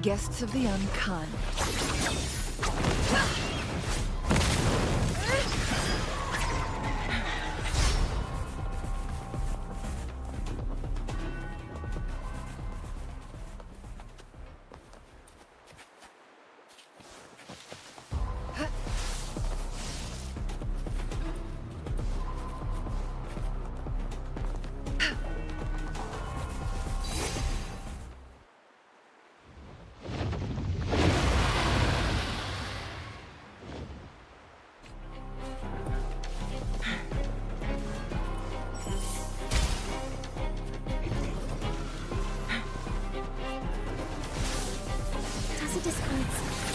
guests of the unkind.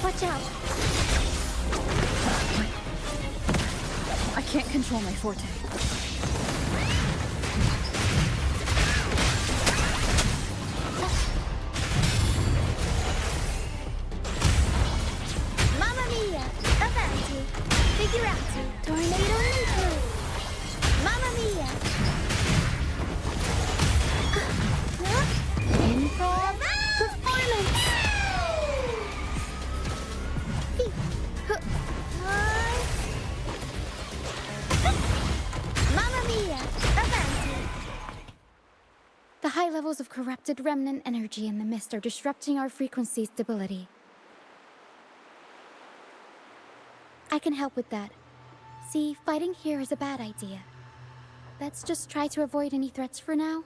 Watch out! I can't control my forte. Mamma mia! Avanti! Figurati! Tornado neutral! Mamma mia! Improv performance! Mamma mia! Avanti! The high levels of corrupted remnant energy in the mist are disrupting our frequency stability. I can help with that. See, fighting here is a bad idea. Let's just try to avoid any threats for now.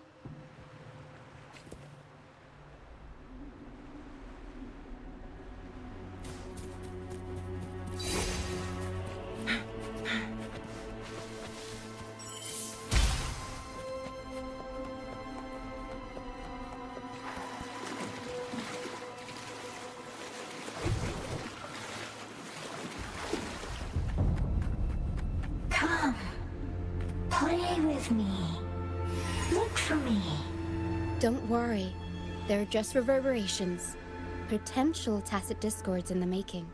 Play with me. Look for me. Don't worry. They're just reverberations. Potential tacit discords in the making.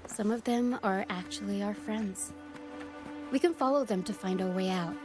Some of them are actually our friends. We can follow them to find our way out.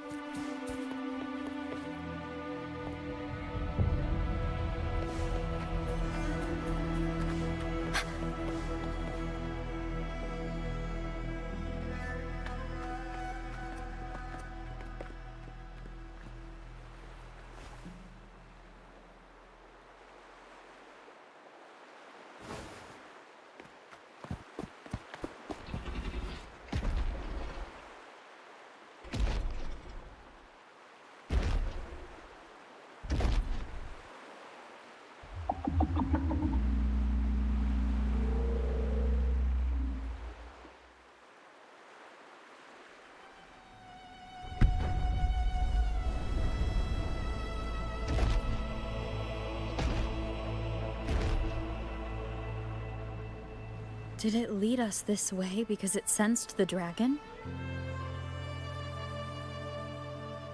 Did it lead us this way because it sensed the dragon?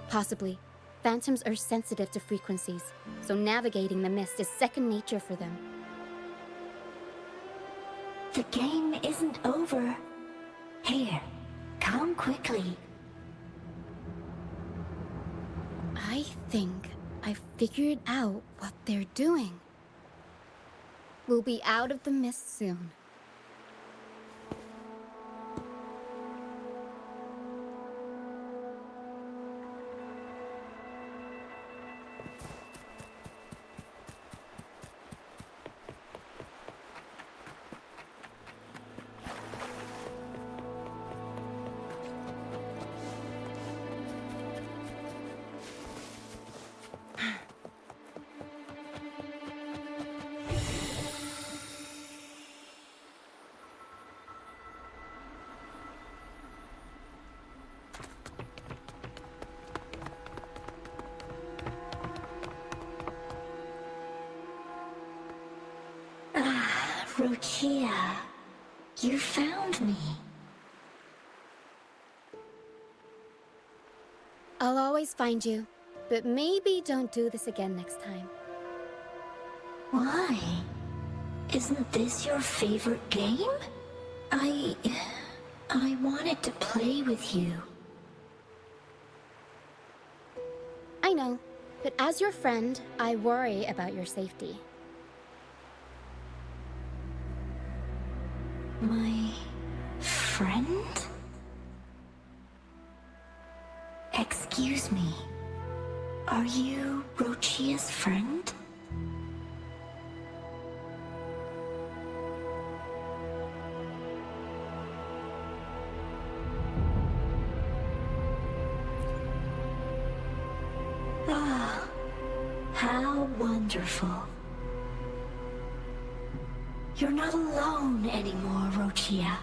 Possibly. Phantoms are sensitive to frequencies, so navigating the mist is second nature for them. The game isn't over. Here, come quickly. I think I figured out what they're doing. We'll be out of the mist soon. Rochia, you found me. I'll always find you, but maybe don't do this again next time. Why? Isn't this your favorite game? I wanted to play with you. I know, but as your friend, I worry about your safety. friend? Excuse me. Are you Rochia's friend? Ah, how wonderful. You're not alone anymore, Rochia.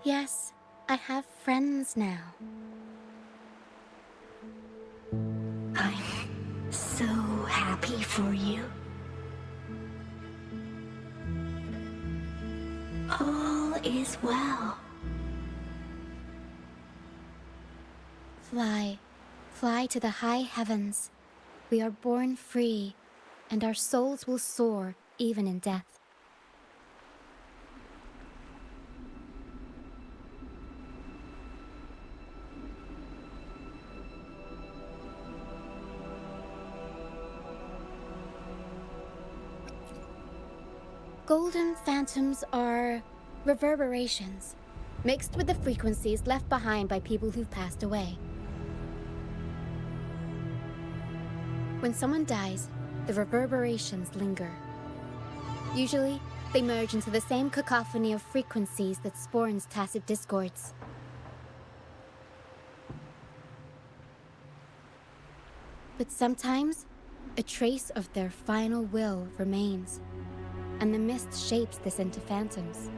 Yes, I have friends now. I'm so happy for you. All is well. Fly, fly to the high heavens. We are born free, and our souls will soar even in death. Golden phantoms are reverberations, mixed with the frequencies left behind by people who've passed away. When someone dies, the reverberations linger. Usually, they merge into the same cacophony of frequencies that spawns tacit discords. But sometimes, a trace of their final will remains, and the mist shapes this into phantoms.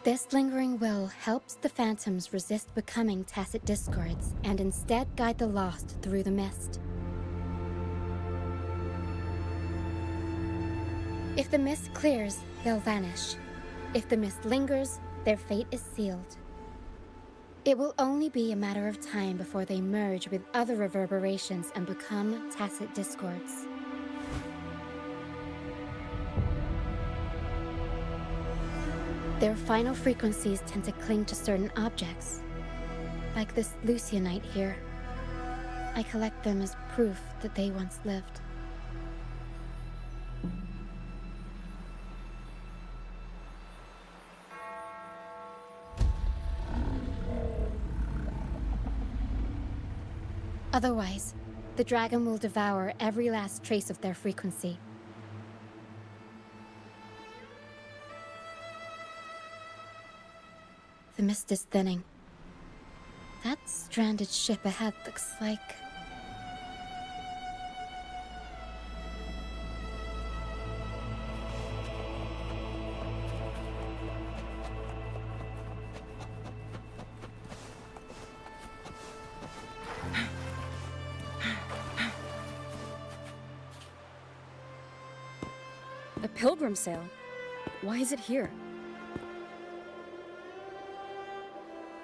This lingering will helps the phantoms resist becoming tacit discords and instead guide the lost through the mist. If the mist clears, they'll vanish. If the mist lingers, their fate is sealed. It will only be a matter of time before they merge with other reverberations and become tacit discords. Their final frequencies tend to cling to certain objects, like this Lucianite here. I collect them as proof that they once lived. Otherwise, the dragon will devour every last trace of their frequency. The mist is thinning. That stranded ship ahead looks like... A pilgrim sail? Why is it here?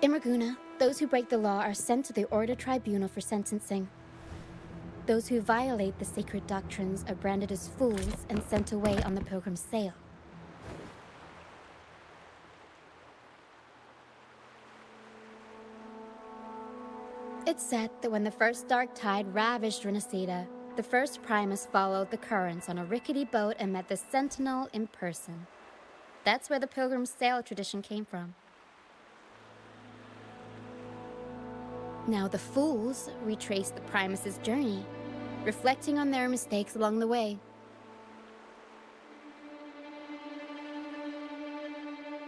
In Raguna, those who break the law are sent to the Order Tribunal for sentencing. Those who violate the sacred doctrines are branded as fools and sent away on the pilgrim's sail. It's said that when the first dark tide ravaged Rinascita, the first Primus followed the currents on a rickety boat and met the Sentinel in person. That's where the pilgrim's sail tradition came from. Now the fools retrace the Primus's journey, reflecting on their mistakes along the way.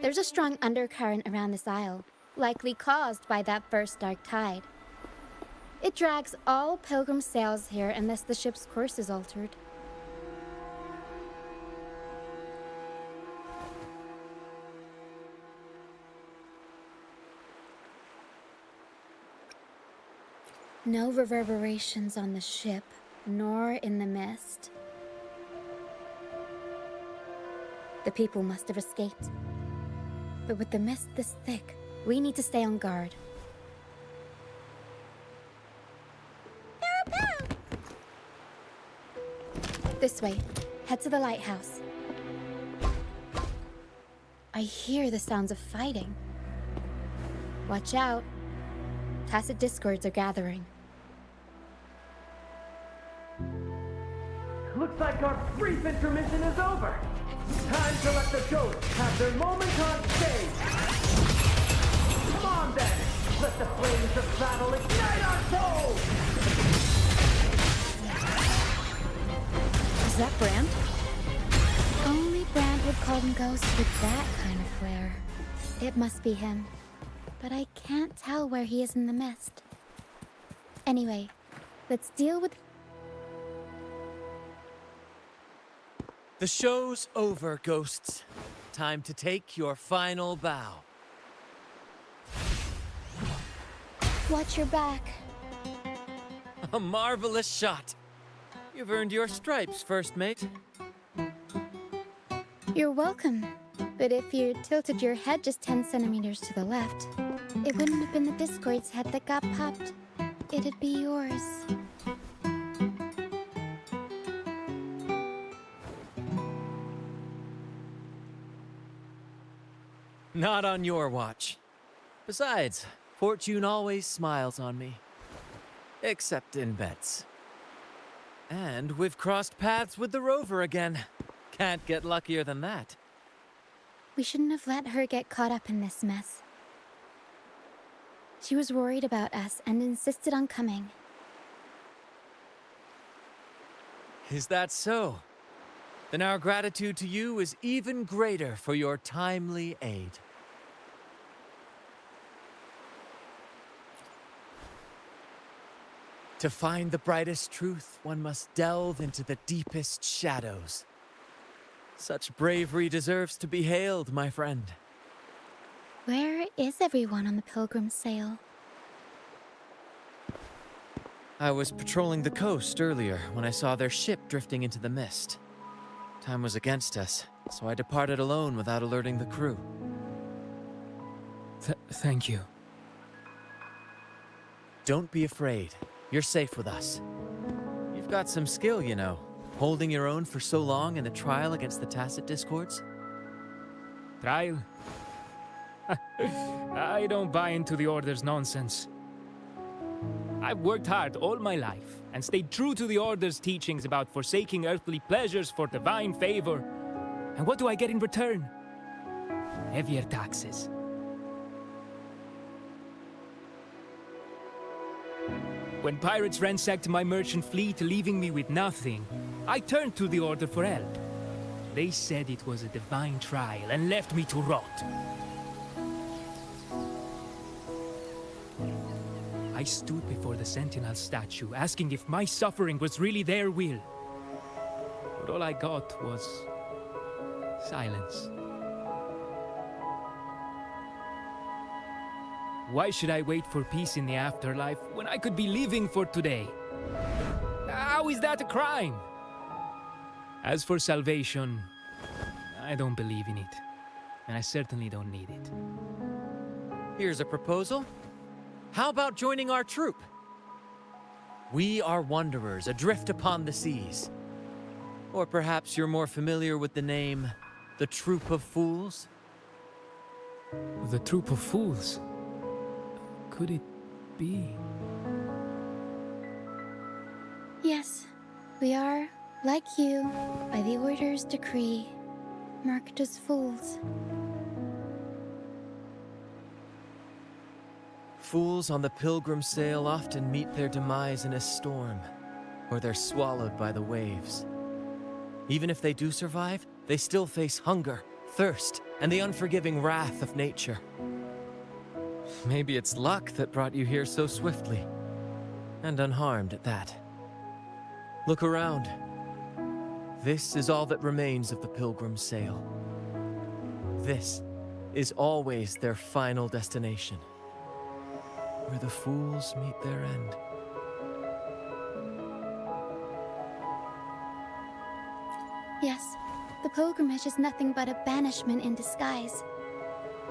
There's a strong undercurrent around this isle, likely caused by that first dark tide. It drags all pilgrim sails here unless the ship's course is altered. No reverberations on the ship, nor in the mist. The people must have escaped. But with the mist this thick, we need to stay on guard. This way. Head to the lighthouse. I hear the sounds of fighting. Watch out. Tacit discords are gathering. Looks like our brief intermission is over. Time to let the ghosts have their moment on stage. Come on then, let the flames of battle ignite our souls! Is that Brand? Only Brand would call them ghosts with that kind of flair. It must be him. But I can't tell where he is in the mist. Anyway, let's deal with... The show's over, ghosts. Time to take your final bow. Watch your back. A marvelous shot. You've earned your stripes, first mate. You're welcome. But if you tilted your head just 10 centimeters to the left, it wouldn't have been the Discord's head that got popped. It'd be yours. Not on your watch. Besides, fortune always smiles on me. Except in bets. And we've crossed paths with the rover again. Can't get luckier than that. We shouldn't have let her get caught up in this mess. She was worried about us and insisted on coming. Is that so? Then our gratitude to you is even greater for your timely aid. To find the brightest truth, one must delve into the deepest shadows. Such bravery deserves to be hailed, my friend. Where is everyone on the Pilgrim's Sail? I was patrolling the coast earlier when I saw their ship drifting into the mist. Time was against us, so I departed alone without alerting the crew. Thank you. Don't be afraid. You're safe with us. You've got some skill, you know, holding your own for so long in the trial against the Tacit Discords. Trial? I don't buy into the Order's nonsense. I've worked hard all my life and stayed true to the Order's teachings about forsaking earthly pleasures for divine favor. And what do I get in return? Heavier taxes. When pirates ransacked my merchant fleet, leaving me with nothing, I turned to the Order for help. They said it was a divine trial and left me to rot. I stood before the Sentinel statue, asking if my suffering was really their will. But all I got was silence. Why should I wait for peace in the afterlife when I could be living for today? How is that a crime? As for salvation, I don't believe in it. And I certainly don't need it. Here's a proposal. How about joining our troop? We are wanderers adrift upon the seas. Or perhaps you're more familiar with the name, the Troop of Fools? The Troop of Fools? Could it be? Yes, we are, like you, by the Order's decree, marked as fools. Fools on the Pilgrim's Sail often meet their demise in a storm, or they're swallowed by the waves. Even if they do survive, they still face hunger, thirst, and the unforgiving wrath of nature. Maybe it's luck that brought you here so swiftly, and unharmed at that. Look around. This is all that remains of the Pilgrim's Sail. This is always their final destination, where the fools meet their end. Yes, the pilgrimage is nothing but a banishment in disguise.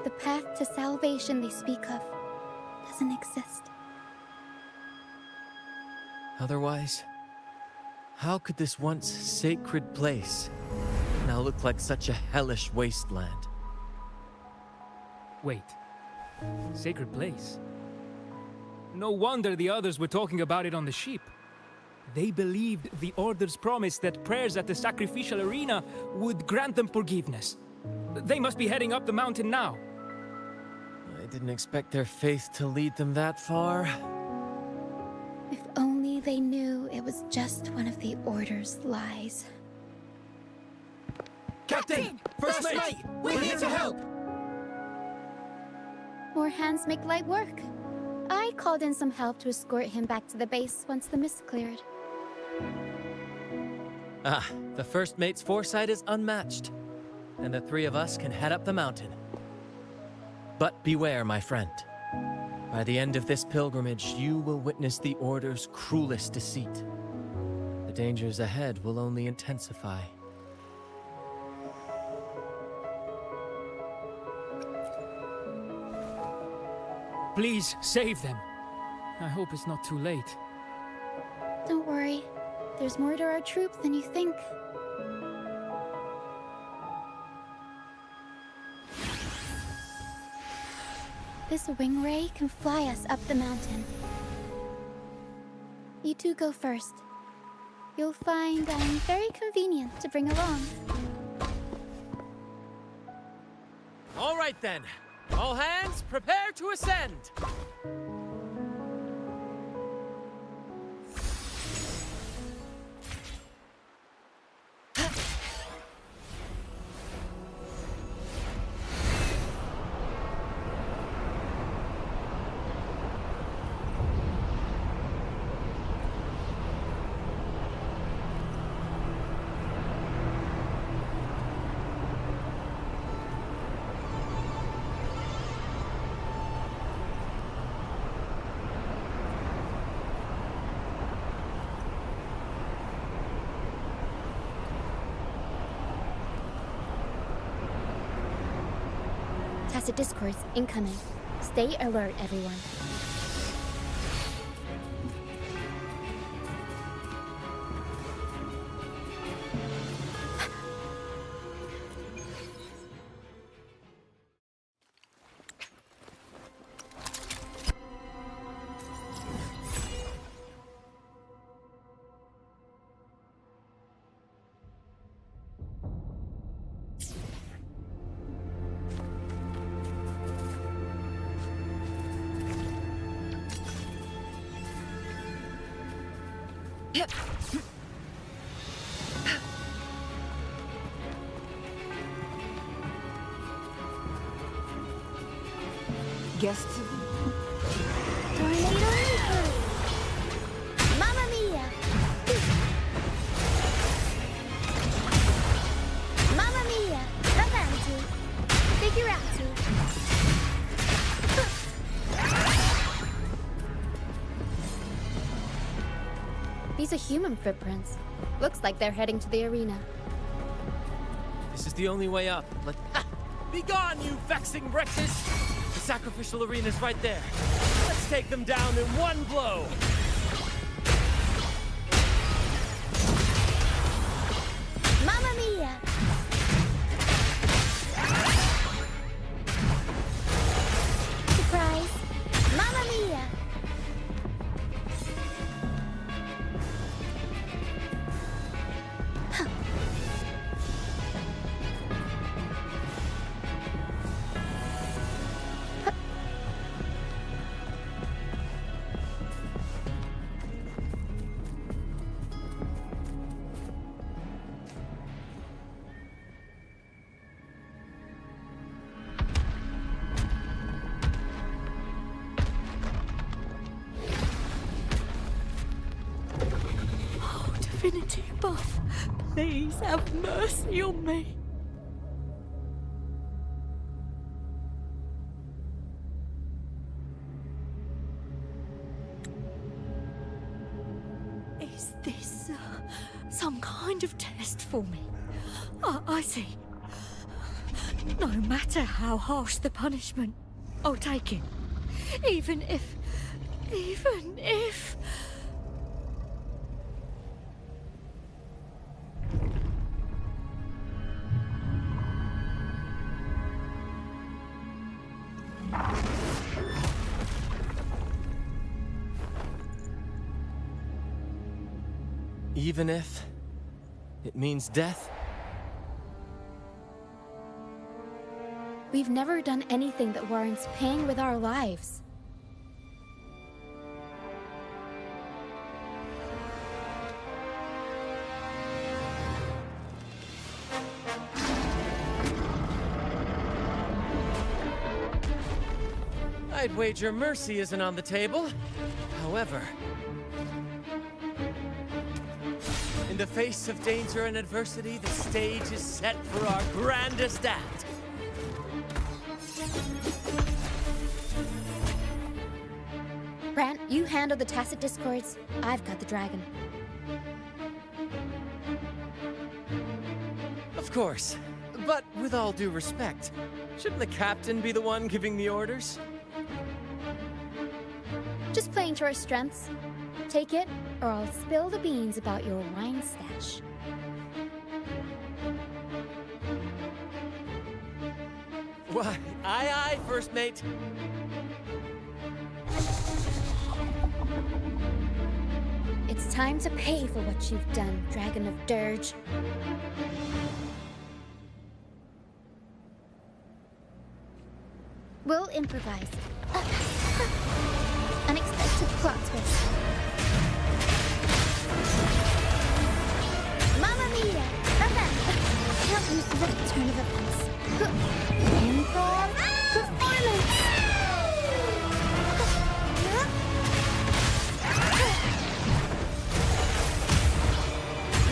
The path to salvation they speak of doesn't exist. Otherwise, how could this once sacred place now look like such a hellish wasteland? Wait. Sacred place. No wonder the others were talking about it on the ship. They believed the Order's promise that prayers at the sacrificial arena would grant them forgiveness. They must be heading up the mountain now. I didn't expect their faith to lead them that far. If only they knew it was just one of the Order's lies. Captain! First mate! We're here to help! More hands make light work. I called in some help to escort him back to the base once the mist cleared. Ah, the first mate's foresight is unmatched. And the three of us can head up the mountain. But beware, my friend. By the end of this pilgrimage, you will witness the Order's cruelest deceit. The dangers ahead will only intensify. Please, save them. I hope it's not too late. Don't worry. There's more to our troop than you think. This wing ray can fly us up the mountain. You two go first. You'll find I'm very convenient to bring along. All right then. All hands, prepare to ascend! Tacit discords incoming. Stay alert, everyone. Guests. Tornado Reaper! Mamma mia! Mamma mia! Avanti! Figurati! These are human footprints. Looks like they're heading to the arena. This is the only way up. Be gone, you vexing wretches! The sacrificial arena's right there. Let's take them down in one blow! Mamma mia! Surprise! Mamma mia! Divinity above, please have mercy on me. Is this some kind of test for me? I see. No matter how harsh the punishment, I'll take it. Even if... Even if it means death? We've never done anything that warrants paying with our lives. I'd wager mercy isn't on the table. However, in the face of danger and adversity, the stage is set for our grandest act. Brant, you handle the tacit discords. I've got the dragon. Of course. But with all due respect, shouldn't the captain be the one giving the orders? Just playing to our strengths. Take it, or I'll spill the beans about your wine stash. Why, aye, first mate. It's time to pay for what you've done, Dragon of Dirge. We'll improvise. Unexpected plot twist. Mamma mia! Event! Can't lose that turn of events. Improv performance!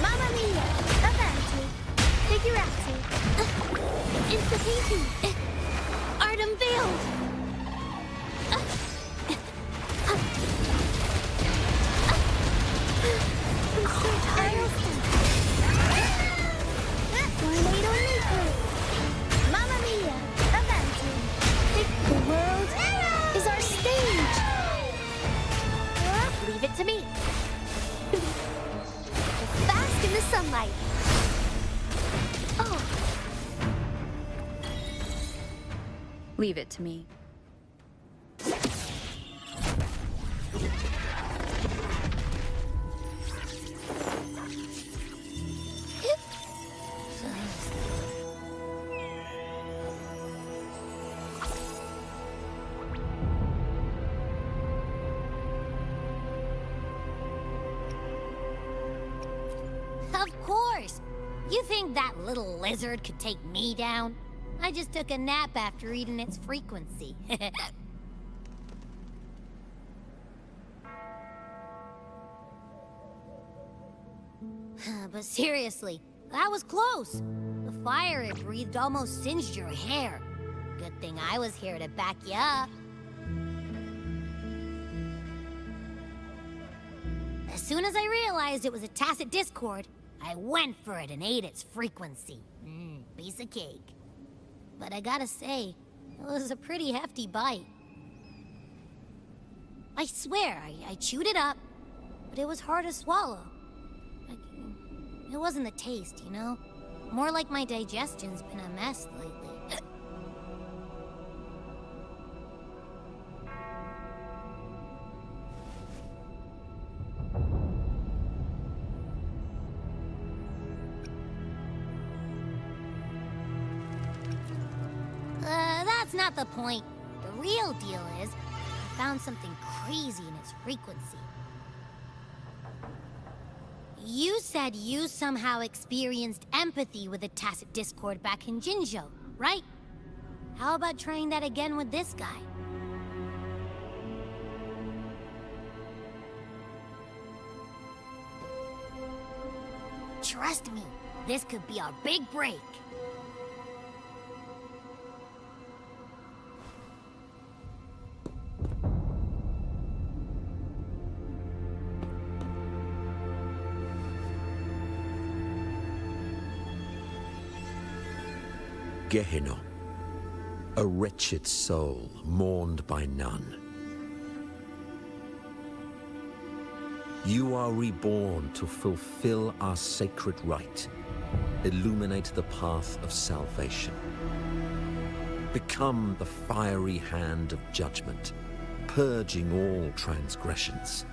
Mamma mia! Avanti! Figurati! It's the painting! Art unveiled! I'm so tired. Tornado Nuclear! Mamma mia! Avanti! The world is our stage! Leave it to me. Bask in the sunlight. Oh. Leave it to me. Of course! You think that little lizard could take me down? I just took a nap after eating its frequency. But seriously, that was close. The fire it breathed almost singed your hair. Good thing I was here to back you up. As soon as I realized it was a tacit discord, I went for it and ate its frequency. Piece of cake. But I gotta say, it was a pretty hefty bite. I swear, I chewed it up, but it was hard to swallow. It wasn't the taste, you know? More like my digestion's been a mess lately. That's not the point. The real deal is, I found something crazy in its frequency. You said you somehow experienced empathy with the tacit discord back in Jinzhou, right? How about trying that again with this guy? Trust me, this could be our big break. Gehenna, a wretched soul mourned by none. You are reborn to fulfill our sacred rite, illuminate the path of salvation. Become the fiery hand of judgment, purging all transgressions.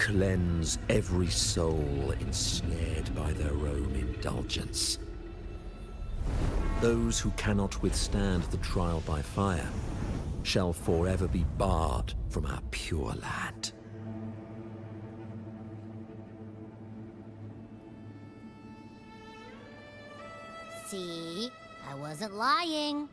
cleanse every soul ensnared by their own indulgence. Those who cannot withstand the trial by fire shall forever be barred from our pure land. See? I wasn't lying.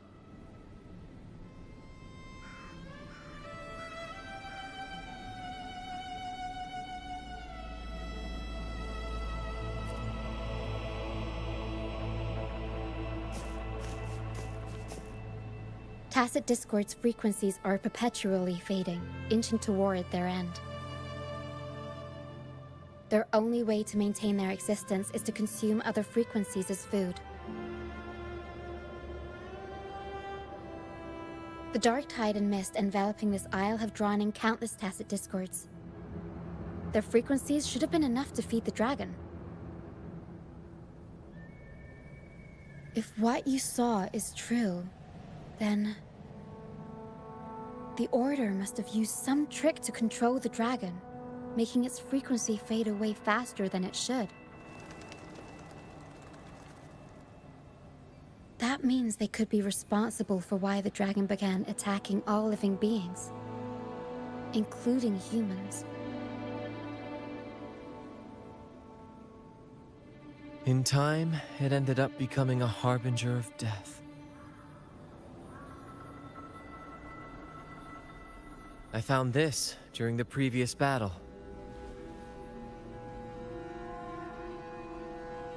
Tacit Discord's frequencies are perpetually fading, inching toward their end. Their only way to maintain their existence is to consume other frequencies as food. The dark tide and mist enveloping this isle have drawn in countless Tacit Discords. Their frequencies should have been enough to feed the dragon. If what you saw is true, then the Order must have used some trick to control the dragon, making its frequency fade away faster than it should. That means they could be responsible for why the dragon began attacking all living beings, including humans. In time, it ended up becoming a harbinger of death. I found this during the previous battle.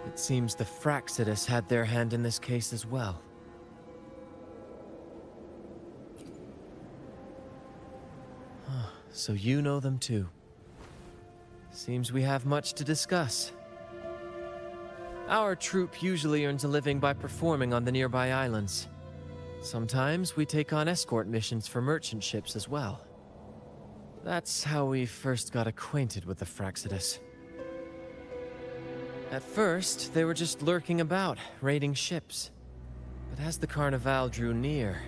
It seems the Fraxidus had their hand in this case as well. So you know them too. Seems we have much to discuss. Our troop usually earns a living by performing on the nearby islands. Sometimes we take on escort missions for merchant ships as well. That's how we first got acquainted with the Fraxidus. At first, they were just lurking about, raiding ships. But as the Carnival drew near,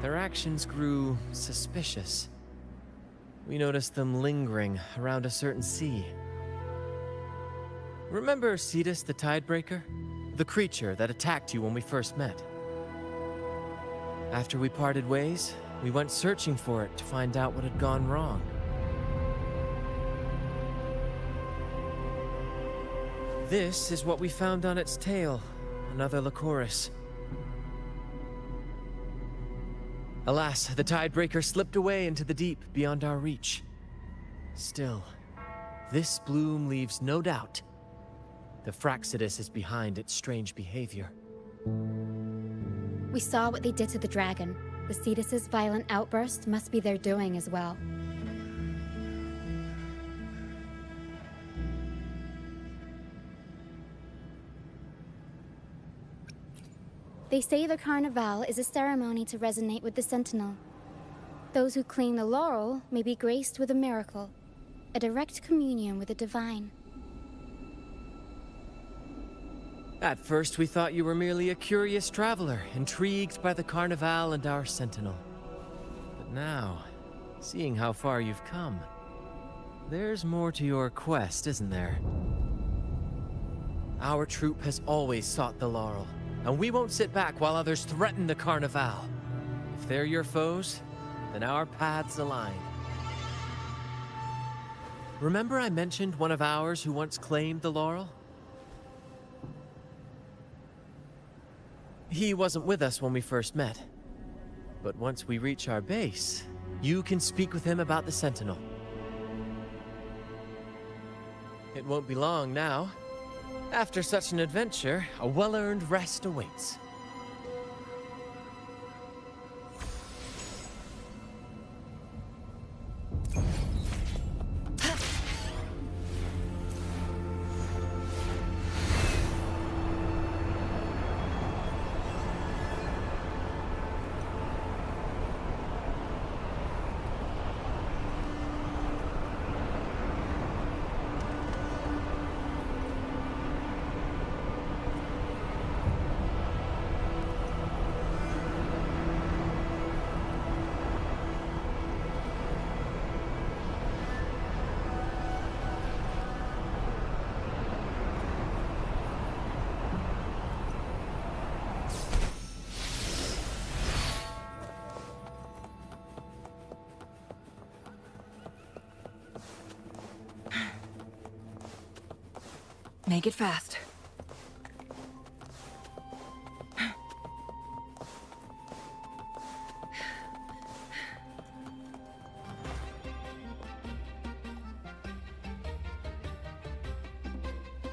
their actions grew suspicious. We noticed them lingering around a certain sea. Remember Cetus the Tidebreaker? The creature that attacked you when we first met? After we parted ways, we went searching for it to find out what had gone wrong. This is what we found on its tail, another Lycoris. Alas, the Tidebreaker slipped away into the deep beyond our reach. Still, this bloom leaves no doubt. The Fraxidus is behind its strange behavior. We saw what they did to the dragon. The Cetus's violent outburst must be their doing as well. They say the Carnival is a ceremony to resonate with the Sentinel. Those who claim the laurel may be graced with a miracle, a direct communion with the divine. At first, we thought you were merely a curious traveler, intrigued by the Carnival and our Sentinel. But now, seeing how far you've come, there's more to your quest, isn't there? Our troop has always sought the laurel, and we won't sit back while others threaten the Carnival. If they're your foes, then our paths align. Remember I mentioned one of ours who once claimed the laurel? He wasn't with us when we first met. But once we reach our base, you can speak with him about the Sentinel. It won't be long now. After such an adventure, a well-earned rest awaits. Make it fast.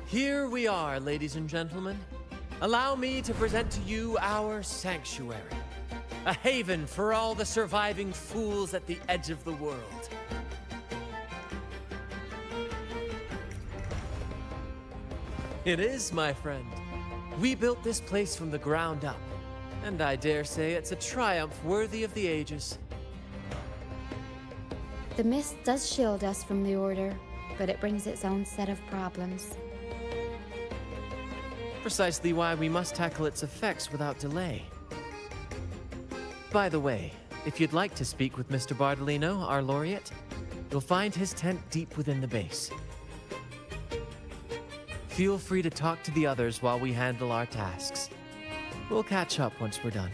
Here we are, ladies and gentlemen. Allow me to present to you our sanctuary. A haven for all the surviving fools at the edge of the world. It is, my friend. We built this place from the ground up, and I dare say it's a triumph worthy of the ages. The mist does shield us from the Order, but it brings its own set of problems. Precisely why we must tackle its effects without delay. By the way, if you'd like to speak with Mr. Bardolino, our laureate, you'll find his tent deep within the base. Feel free to talk to the others while we handle our tasks. We'll catch up once we're done.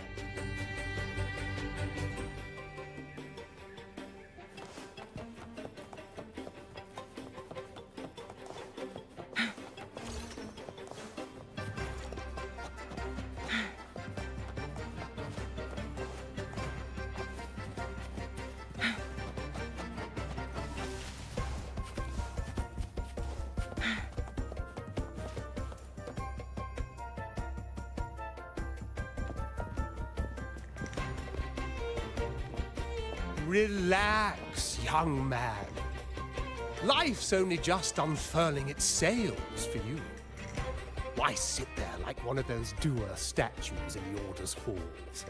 Relax, young man. Life's only just unfurling its sails for you. Why sit there like one of those dour statues in the Order's halls?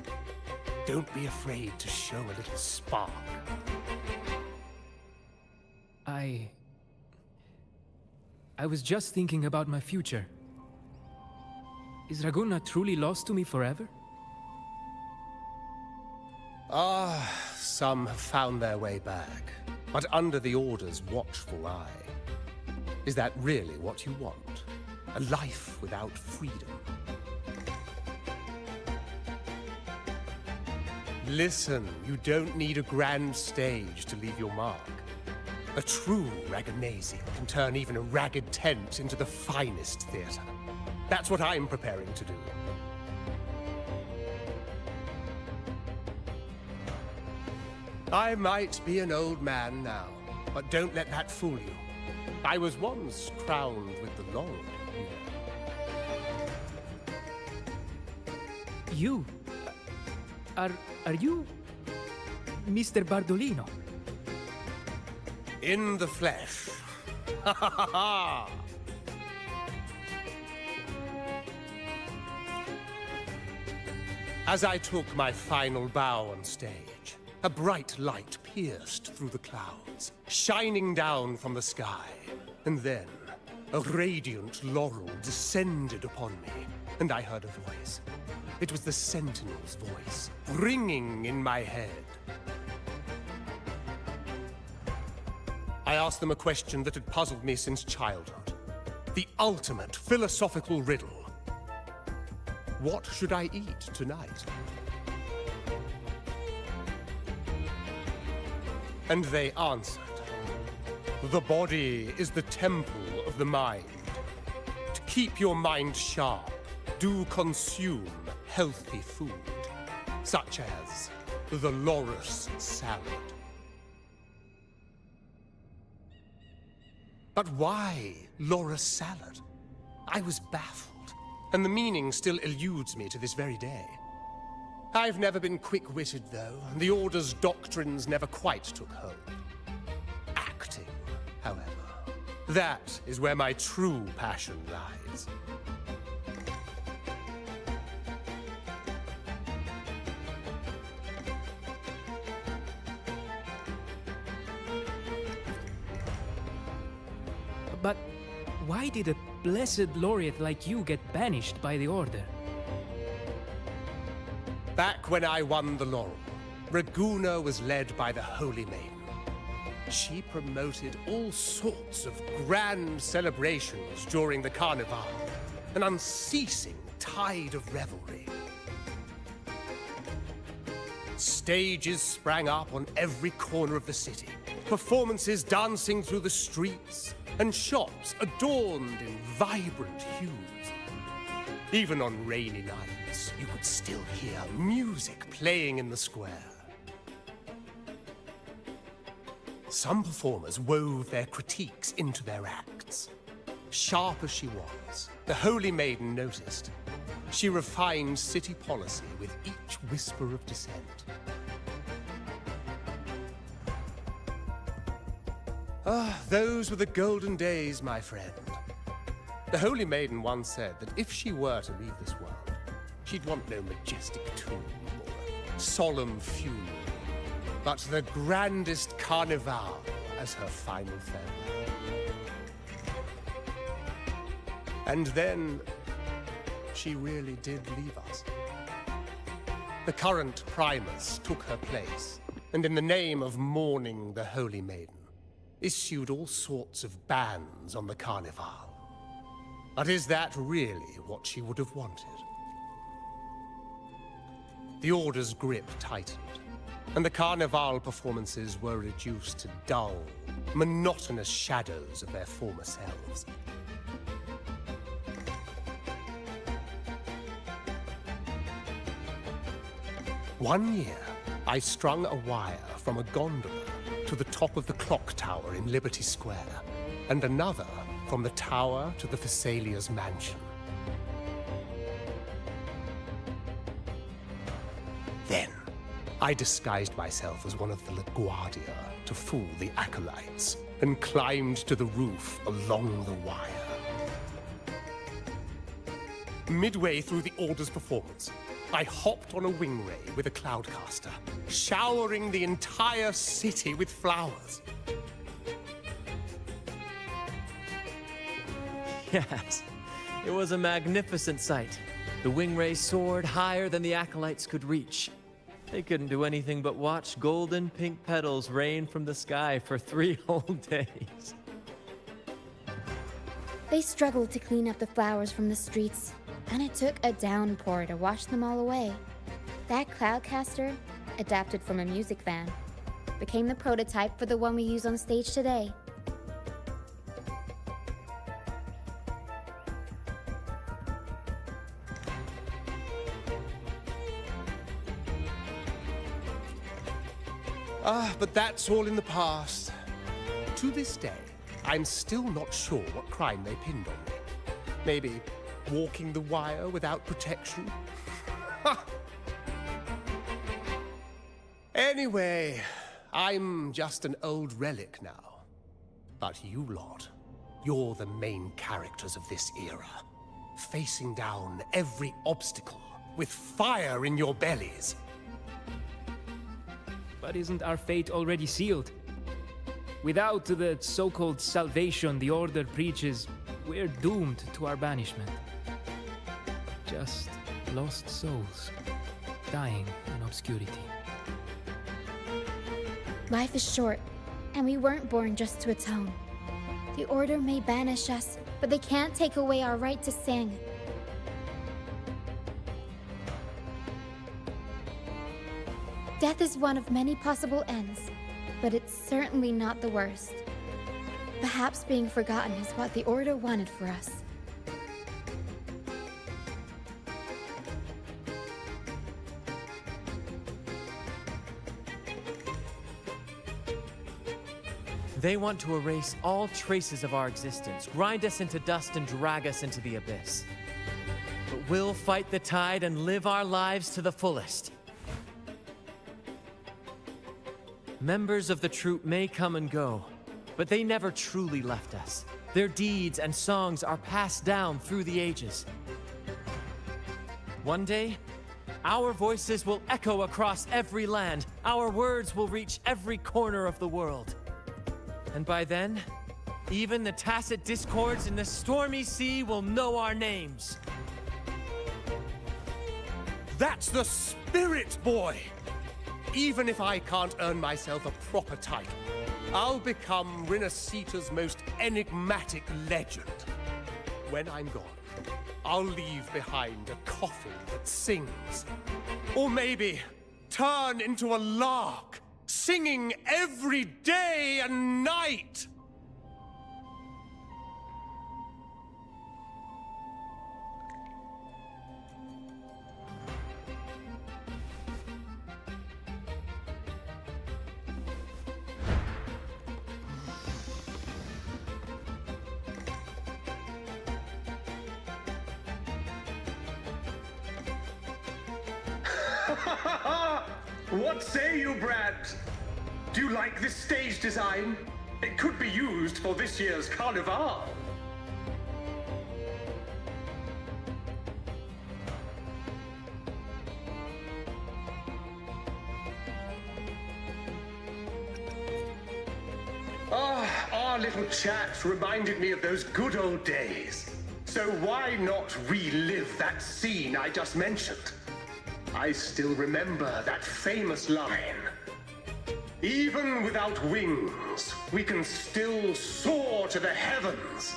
Don't be afraid to show a little spark. I was just thinking about my future. Is Raguna truly lost to me forever? Some have found their way back, but under the Order's watchful eye. Is that really what you want? A life without freedom? Listen, you don't need a grand stage to leave your mark. A true Ragagnesian can turn even a ragged tent into the finest theater. That's what I'm preparing to do. I might be an old man now, but don't let that fool you. I was once crowned with the laurel, you know. You? Are you Mr. Bardolino? In the flesh. Ha ha ha ha! As I took my final bow on stage, a bright light pierced through the clouds, shining down from the sky. And then, a radiant laurel descended upon me, and I heard a voice. It was the Sentinel's voice, ringing in my head. I asked them a question that had puzzled me since childhood. The ultimate philosophical riddle. What should I eat tonight? And they answered. The body is the temple of the mind. To keep your mind sharp, do consume healthy food, such as the Loris salad. But why Loris salad? I was baffled, and the meaning still eludes me to this very day. I've never been quick-witted, though, and the Order's doctrines never quite took hold. Acting, however, that is where my true passion lies. But why did a blessed laureate like you get banished by the Order? Back when I won the laurel, Raguna was led by the Holy Maiden. She promoted all sorts of grand celebrations during the Carnival, an unceasing tide of revelry. Stages sprang up on every corner of the city, performances dancing through the streets, and shops adorned in vibrant hues. Even on rainy nights, you could still hear music playing in the square. Some performers wove their critiques into their acts. Sharp as she was, the Holy Maiden noticed. She refined city policy with each whisper of dissent. Ah, those were the golden days, my friend. The Holy Maiden once said that if she were to leave this world, she'd want no majestic tomb or solemn funeral, but the grandest carnival as her final farewell. And then, she really did leave us. The current Primus took her place, and in the name of mourning the Holy Maiden, issued all sorts of bans on the carnival. But is that really what she would have wanted? The Order's grip tightened, and the carnival performances were reduced to dull, monotonous shadows of their former selves. One year, I strung a wire from a gondola to the top of the clock tower in Liberty Square, and another from the tower to the Thessalia's mansion. Then, I disguised myself as one of the LaGuardia to fool the acolytes, and climbed to the roof along the wire. Midway through the Order's performance, I hopped on a wing ray with a cloudcaster, showering the entire city with flowers. Yes, it was a magnificent sight. The wing rays soared higher than the acolytes could reach. They couldn't do anything but watch golden pink petals rain from the sky for 3 whole days. They struggled to clean up the flowers from the streets, and it took a downpour to wash them all away. That cloudcaster, adapted from a music van, became the prototype for the one we use on stage today. But that's all in the past. To this day, I'm still not sure what crime they pinned on me. Maybe walking the wire without protection? Anyway, I'm just an old relic now. But you lot, you're the main characters of this era, facing down every obstacle with fire in your bellies. But isn't our fate already sealed? Without the so-called salvation the Order preaches, we're doomed to our banishment. Just lost souls, dying in obscurity. Life is short, and we weren't born just to atone. The Order may banish us, but they can't take away our right to sing. Death is one of many possible ends, but it's certainly not the worst. Perhaps being forgotten is what the Order wanted for us. They want to erase all traces of our existence, grind us into dust and drag us into the abyss. But we'll fight the tide and live our lives to the fullest. Members of the troupe may come and go, but they never truly left us. Their deeds and songs are passed down through the ages. One day, our voices will echo across every land. Our words will reach every corner of the world. And by then, even the tacit discords in the stormy sea will know our names. That's the spirit, boy! Even if I can't earn myself a proper title, I'll become Rinascita's most enigmatic legend. When I'm gone, I'll leave behind a coffin that sings. Or maybe turn into a lark, singing every day and night. What say you, Brad? Do you like this stage design? It could be used for this year's carnival. Ah, our little chat reminded me of those good old days. So why not relive that scene I just mentioned? I still remember that famous line. Even without wings, we can still soar to the heavens.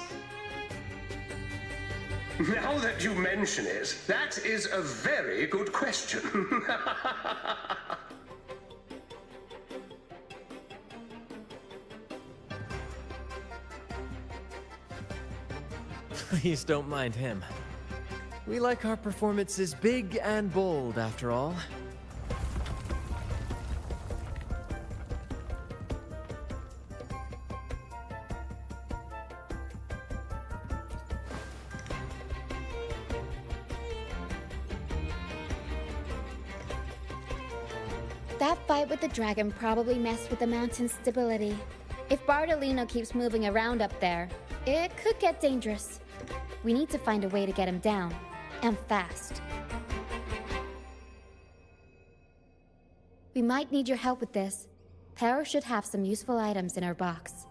Now that you mention it, that is a very good question. Please don't mind him. We like our performances big and bold, after all. That fight with the dragon probably messed with the mountain's stability. If Bartolino keeps moving around up there, it could get dangerous. We need to find a way to get him down. And fast. We might need your help with this. Power should have some useful items in our box.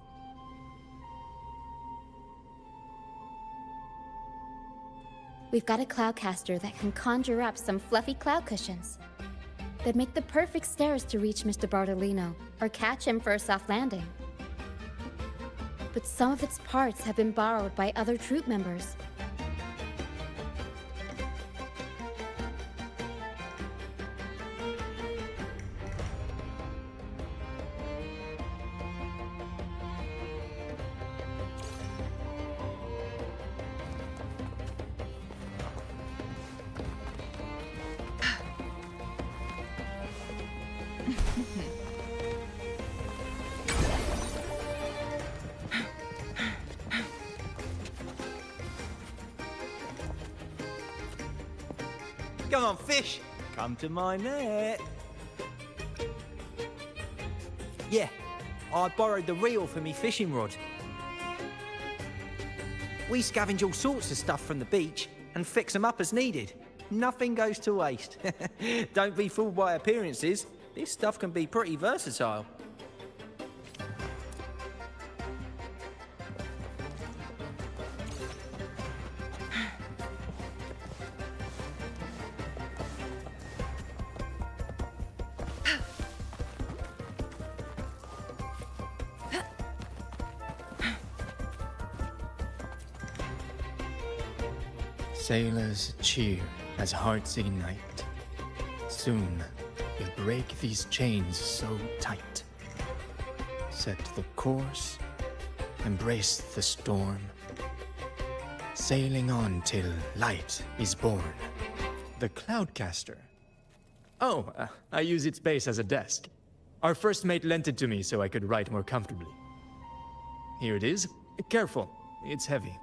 We've got a cloudcaster that can conjure up some fluffy cloud cushions. They'd make the perfect stairs to reach Mr. Bartolino, or catch him for a soft landing. But some of its parts have been borrowed by other troop members. Come on, fish. Come to my net. Yeah, I borrowed the reel for me fishing rod. We scavenge all sorts of stuff from the beach and fix them up as needed. Nothing goes to waste. Don't be fooled by appearances. This stuff can be pretty versatile. Sailors cheer as hearts ignite. Soon we'll break these chains so tight. Set the course, embrace the storm. Sailing on till light is born. The Cloudcaster. Oh, I use its base as a desk. Our first mate lent it to me so I could write more comfortably. Here it is. Careful, it's heavy.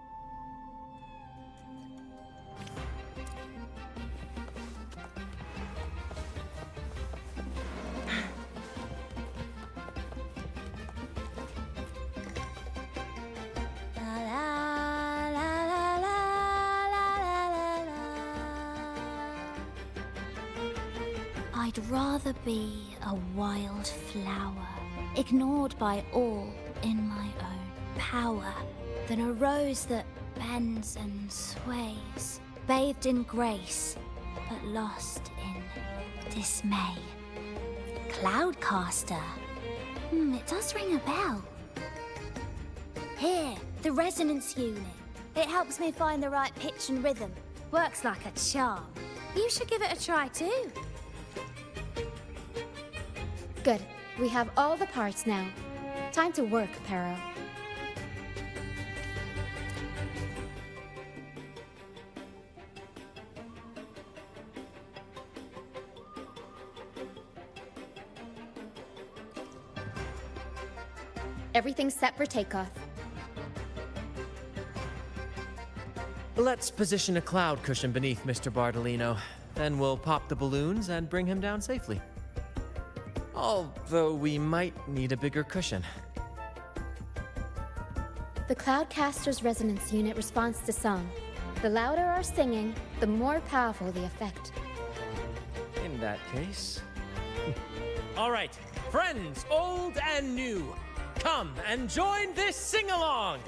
I'd rather be a wild flower, ignored by all in my own power, than a rose that bends and sways, bathed in grace, but lost in dismay. Cloudcaster. It does ring a bell. Here, the resonance unit. It helps me find the right pitch and rhythm. Works like a charm. You should give it a try too. Good. We have all the parts now. Time to work, Pero. Everything's set for takeoff. Let's position a cloud cushion beneath Mr. Bardolino. Then we'll pop the balloons and bring him down safely. Although we might need a bigger cushion. The Cloudcaster's resonance unit responds to song. The louder our singing, the more powerful the effect. In that case... All right, friends, old and new, come and join this sing-along!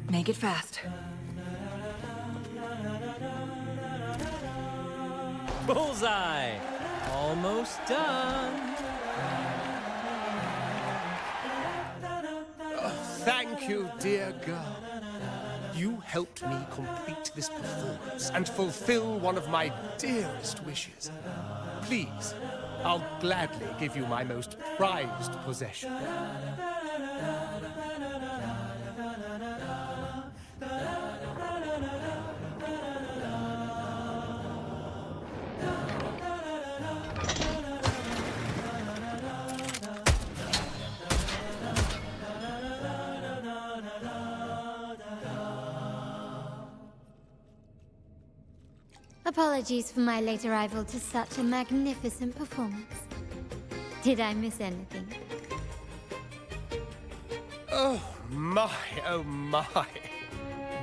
Make it fast. Bullseye! Almost done. Thank you, dear girl. You helped me complete this performance and fulfill one of my dearest wishes. Please, I'll gladly give you my most prized possession. Apologies for my late arrival to such a magnificent performance. Did I miss anything? Oh my, oh my.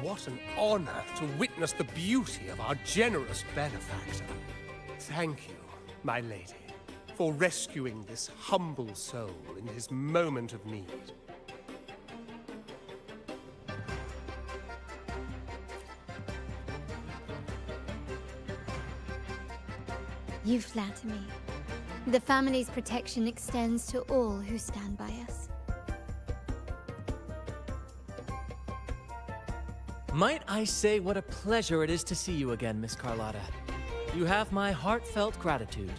What an honor to witness the beauty of our generous benefactor. Thank you, my lady, for rescuing this humble soul in his moment of need. You flatter me. The family's protection extends to all who stand by us. Might I say what a pleasure it is to see you again, Miss Carlotta. You have my heartfelt gratitude.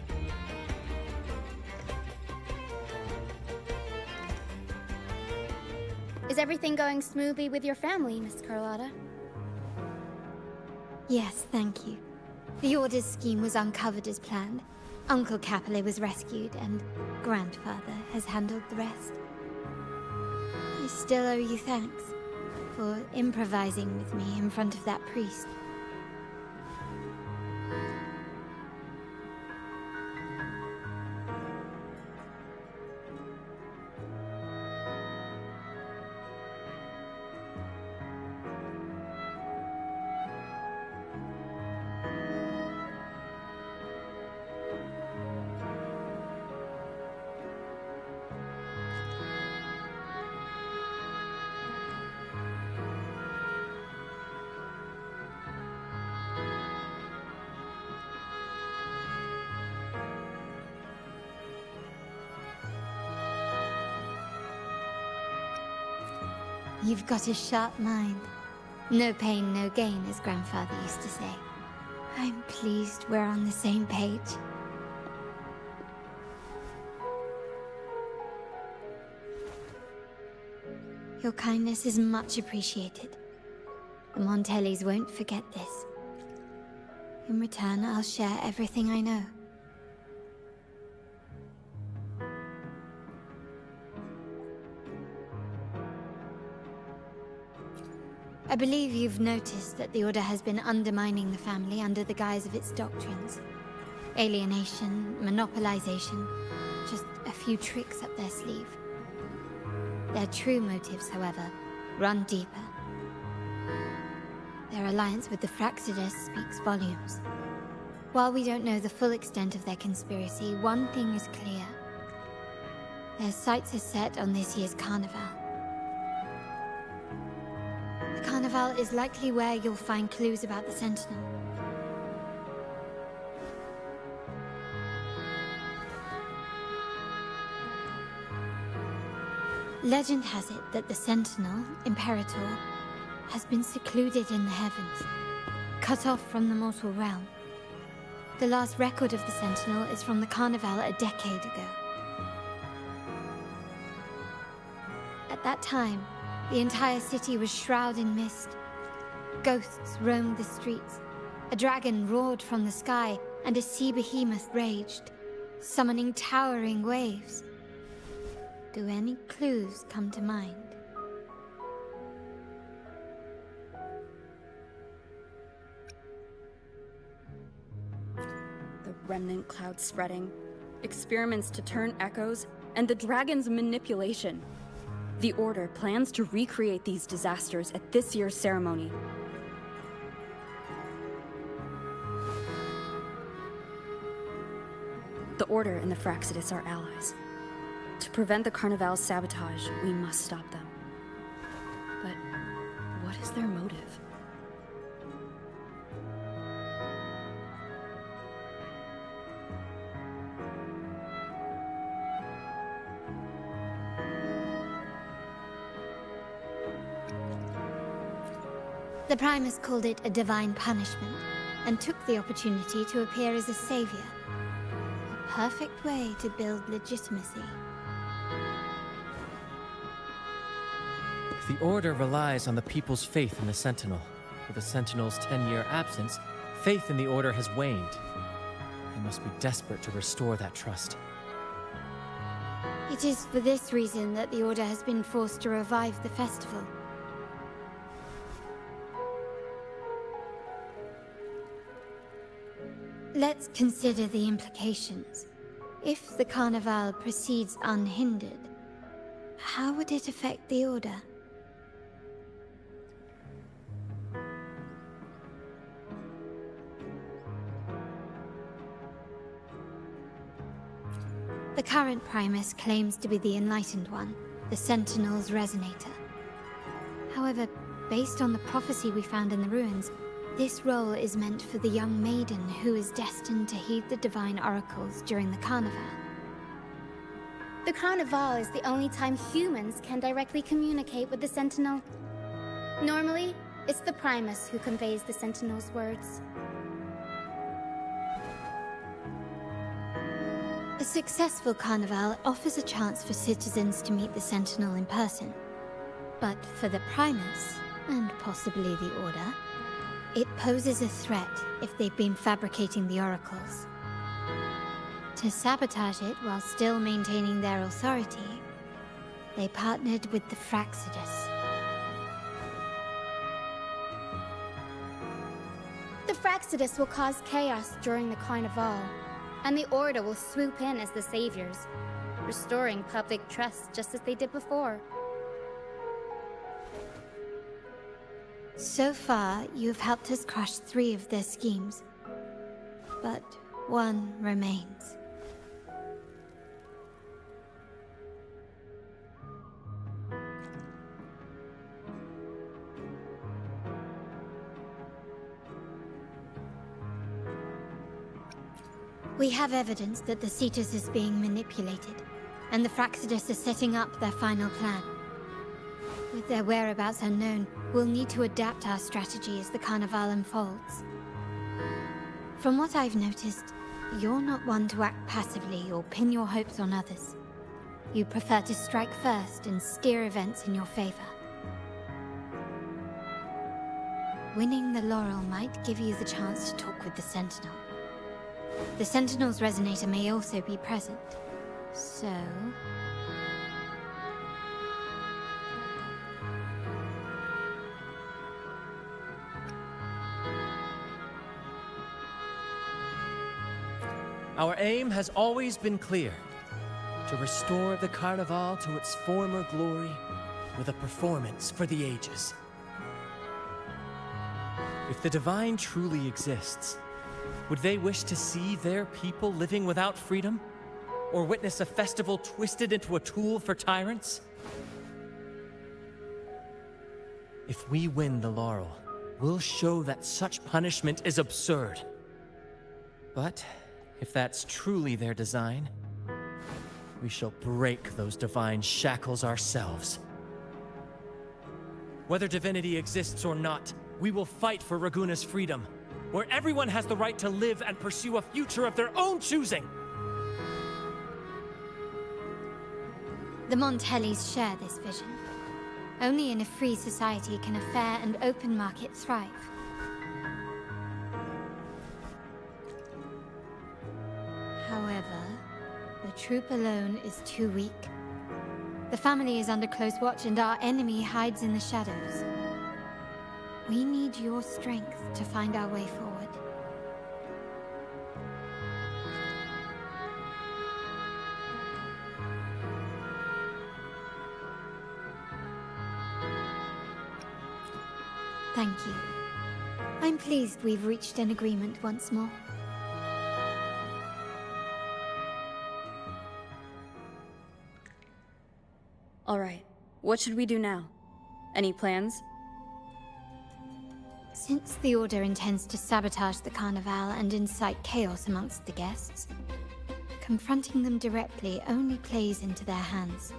Is everything going smoothly with your family, Miss Carlotta? Yes, thank you. The Order's scheme was uncovered as planned. Uncle Capulet was rescued, and Grandfather has handled the rest. I still owe you thanks for improvising with me in front of that priest. You've got a sharp mind. No pain, no gain, as Grandfather used to say. I'm pleased we're on the same page. Your kindness is much appreciated. The Montellis won't forget this. In return, I'll share everything I know. I believe you've noticed that the Order has been undermining the family under the guise of its doctrines. Alienation, monopolization, just a few tricks up their sleeve. Their true motives, however, run deeper. Their alliance with the Fraxidus speaks volumes. While we don't know the full extent of their conspiracy, one thing is clear. Their sights are set on this year's carnival. The carnival is likely where you'll find clues about the Sentinel. Legend has it that the Sentinel, Imperator, has been secluded in the heavens, cut off from the mortal realm. The last record of the Sentinel is from the Carnival a decade ago. At that time, the entire city was shrouded in mist. Ghosts roamed the streets. A dragon roared from the sky, and a sea behemoth raged, summoning towering waves. Do any clues come to mind? The remnant cloud spreading, experiments to turn echoes, and the dragon's manipulation. The Order plans to recreate these disasters at this year's ceremony. The Order and the Fraxidus are allies. To prevent the Carnival's sabotage, we must stop them. But what is their motive? The Primus called it a divine punishment, and took the opportunity to appear as a savior. A perfect way to build legitimacy. The Order relies on the people's faith in the Sentinel. With the Sentinel's 10-year absence, faith in the Order has waned. They must be desperate to restore that trust. It is for this reason that the Order has been forced to revive the festival. Let's consider the implications. If the Carnival proceeds unhindered, how would it affect the Order? The current Primus claims to be the Enlightened One, the Sentinel's Resonator. However, based on the prophecy we found in the ruins, this role is meant for the young maiden who is destined to heed the divine oracles during the Carnival. The Carnival is the only time humans can directly communicate with the Sentinel. Normally, it's the Primus who conveys the Sentinel's words. A successful Carnival offers a chance for citizens to meet the Sentinel in person. But for the Primus, and possibly the Order, it poses a threat if they've been fabricating the oracles. To sabotage it while still maintaining their authority, they partnered with the Fraxidus. The Fraxidus will cause chaos during the Carnival, and the Order will swoop in as the saviors, restoring public trust just as they did before. So far, you have helped us crush 3 of their schemes, but one remains. We have evidence that the Cetus is being manipulated, and the Fraxidus are setting up their final plan. With their whereabouts unknown, we'll need to adapt our strategy as the Carnival unfolds. From what I've noticed, you're not one to act passively or pin your hopes on others. You prefer to strike first and steer events in your favor. Winning the laurel might give you the chance to talk with the Sentinel. The Sentinel's Resonator may also be present, so... Our aim has always been clear: to restore the Carnival to its former glory with a performance for the ages. If the Divine truly exists, would they wish to see their people living without freedom? Or witness a festival twisted into a tool for tyrants? If we win the laurel, we'll show that such punishment is absurd. But if that's truly their design, we shall break those divine shackles ourselves. Whether divinity exists or not, we will fight for Raguna's freedom, where everyone has the right to live and pursue a future of their own choosing. The Montellis share this vision. Only in a free society can a fair and open market thrive. However, the troop alone is too weak. The family is under close watch and our enemy hides in the shadows. We need your strength to find our way forward. Thank you. I'm pleased we've reached an agreement once more. All right, what should we do now? Any plans? Since the Order intends to sabotage the Carnival and incite chaos amongst the guests, confronting them directly only plays into their hands.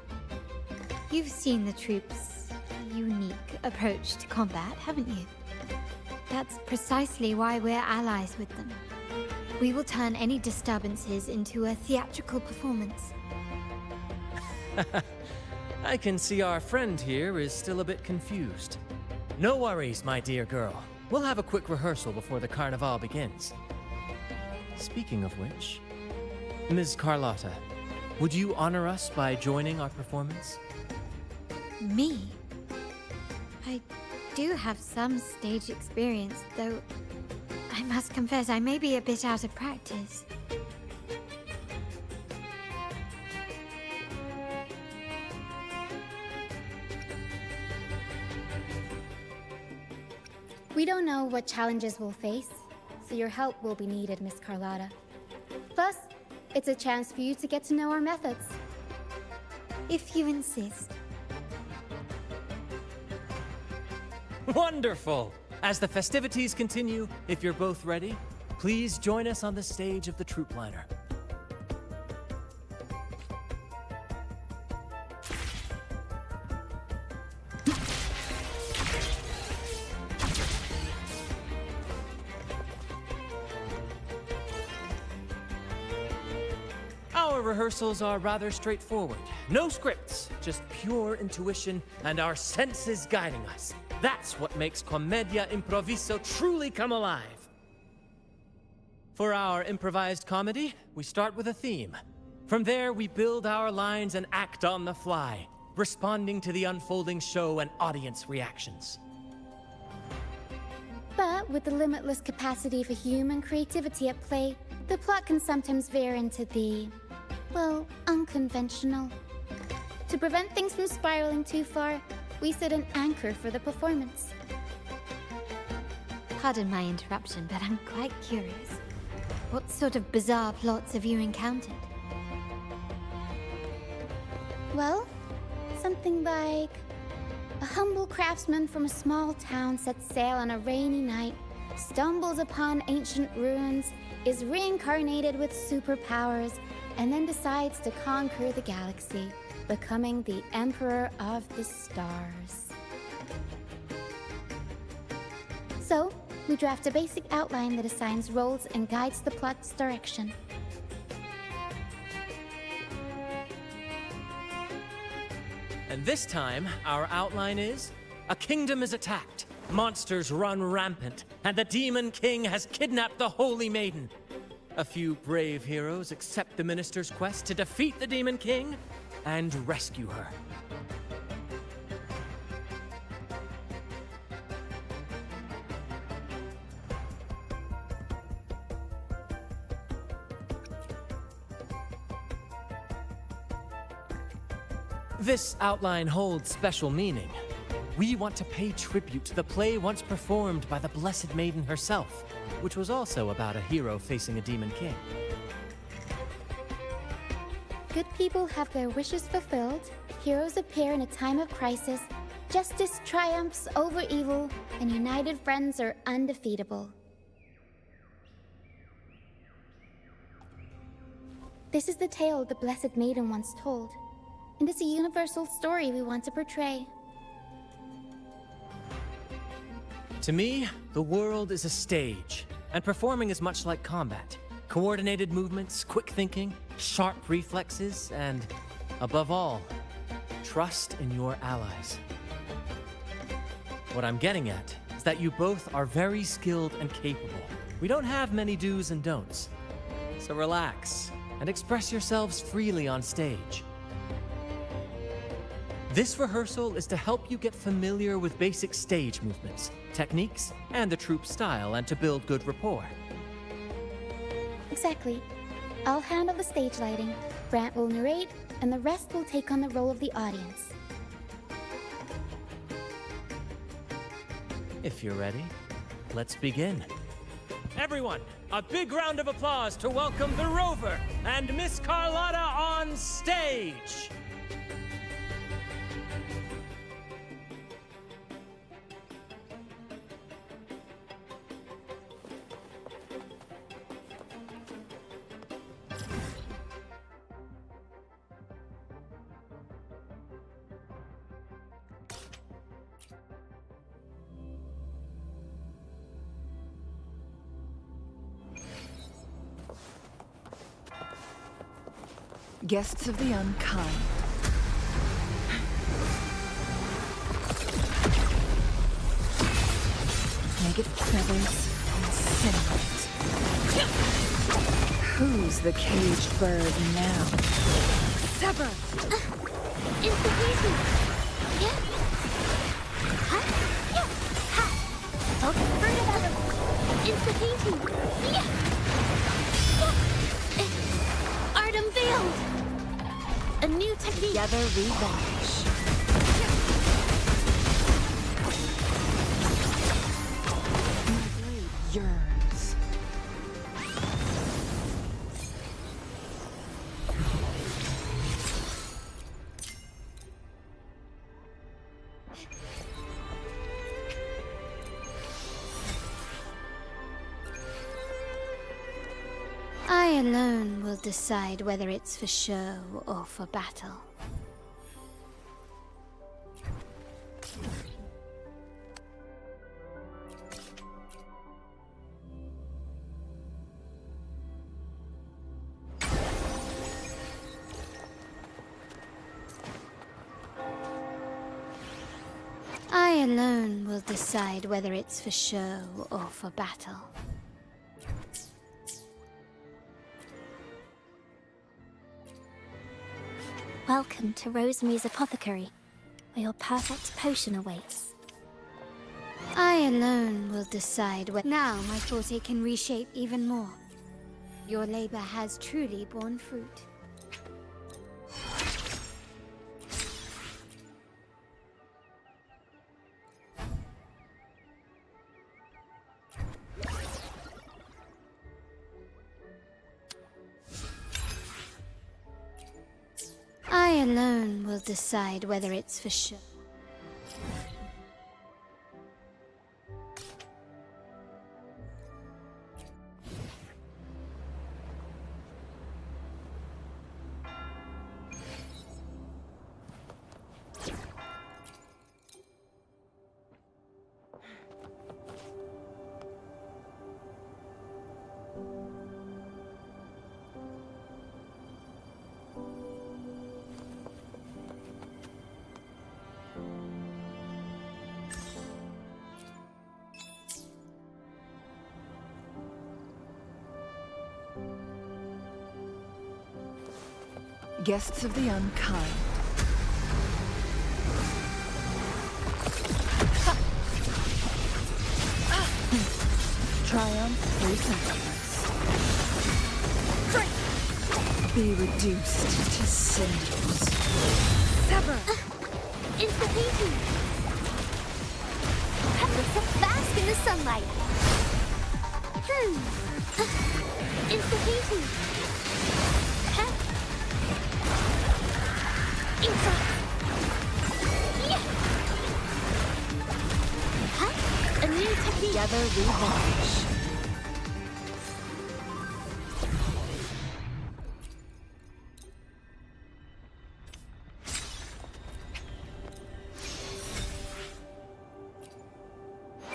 You've seen the troops' unique approach to combat, haven't you? That's precisely why we're allies with them. We will turn any disturbances into a theatrical performance. I can see our friend here is still a bit confused. No worries, my dear girl. We'll have a quick rehearsal before the Carnival begins. Speaking of which, Ms. Carlotta, would you honor us by joining our performance? Me? I do have some stage experience, though I must confess I may be a bit out of practice. We don't know what challenges we'll face, so your help will be needed, Miss Carlotta. Plus, it's a chance for you to get to know our methods. If you insist. Wonderful! As the festivities continue, if you're both ready, please join us on the stage of the troop liner. Our rehearsals are rather straightforward. No scripts, just pure intuition and our senses guiding us. That's what makes Commedia Improviso truly come alive. For our improvised comedy, we start with a theme. From there, we build our lines and act on the fly, responding to the unfolding show and audience reactions. But with the limitless capacity for human creativity at play, the plot can sometimes veer into the, well, unconventional. To prevent things from spiraling too far, we set an anchor for the performance. Pardon my interruption, but I'm quite curious. What sort of bizarre plots have you encountered? Well, something like a humble craftsman from a small town sets sail on a rainy night, stumbles upon ancient ruins, is reincarnated with superpowers, and then decides to conquer the galaxy, becoming the Emperor of the Stars. So, we draft a basic outline that assigns roles and guides the plot's direction. And this time, our outline is, a kingdom is attacked, monsters run rampant, and the Demon King has kidnapped the Holy Maiden. A few brave heroes accept the minister's quest to defeat the Demon King and rescue her. This outline holds special meaning. We want to pay tribute to the play once performed by the Blessed Maiden herself, which was also about a hero facing a Demon King. Good people have their wishes fulfilled, heroes appear in a time of crisis, justice triumphs over evil, and united friends are undefeatable. This is the tale the Blessed Maiden once told, and it's a universal story we want to portray. To me, the world is a stage, and performing is much like combat. Coordinated movements, quick thinking, sharp reflexes, and, above all, trust in your allies. What I'm getting at is that you both are very skilled and capable. We don't have many do's and don'ts. So relax, and express yourselves freely on stage. This rehearsal is to help you get familiar with basic stage movements, techniques, and the troupe style, and to build good rapport. Exactly. I'll handle the stage lighting, Brant will narrate, and the rest will take on the role of the audience. If you're ready, let's begin. Everyone, a big round of applause to welcome the Rover and Miss Carlotta on stage! Guests of the unkind. Maggot feathers and cinnamon. Who's the caged bird now? Sever! Instigating! Yeah. Huh? Yeah. Ha! Okay, bird of ever. Instigating! Yeah. Art unveiled! A new technique! Together we vanish. My blade yearns. I alone will decide whether it's for show or for battle. I alone will decide whether it's for show or for battle. Welcome to Rosemary's Apothecary, where your perfect potion awaits. I alone will decide when. Now my forte can reshape even more. Your labor has truly borne fruit. I alone will decide whether it's for show. Guests of the unkind. Triumph through sacrifice. Be reduced to cinders. Sever! Instigating! Peppers up fast in the sunlight. Instigating! A new technique. Together we vanish.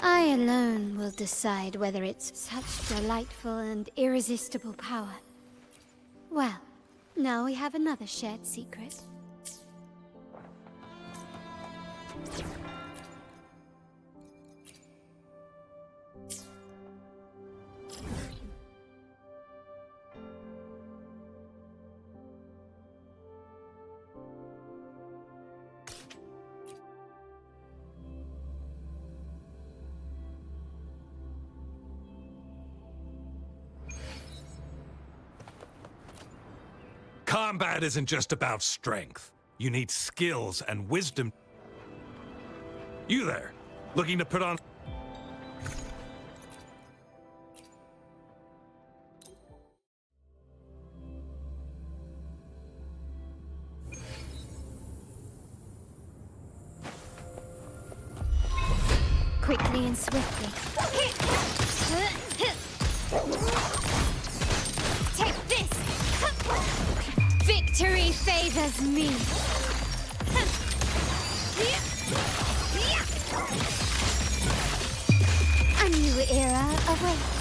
I alone will decide whether it's such delightful and irresistible power. Well, now we have another shared secret. Combat isn't just about strength. You need skills and wisdom. You there, looking to put on... Quickly and swiftly. Take this! Victory favors me! A new era awaits.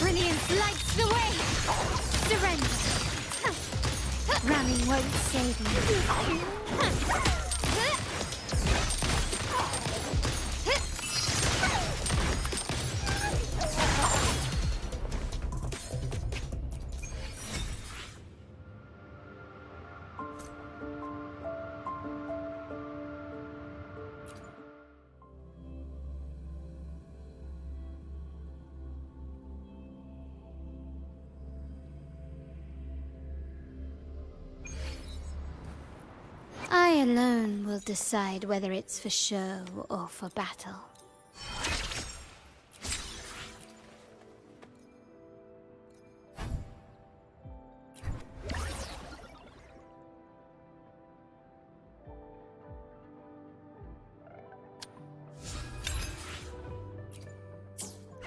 Brilliance lights the way! Surrender! Running won't save you. I alone will decide whether it's for show or for battle.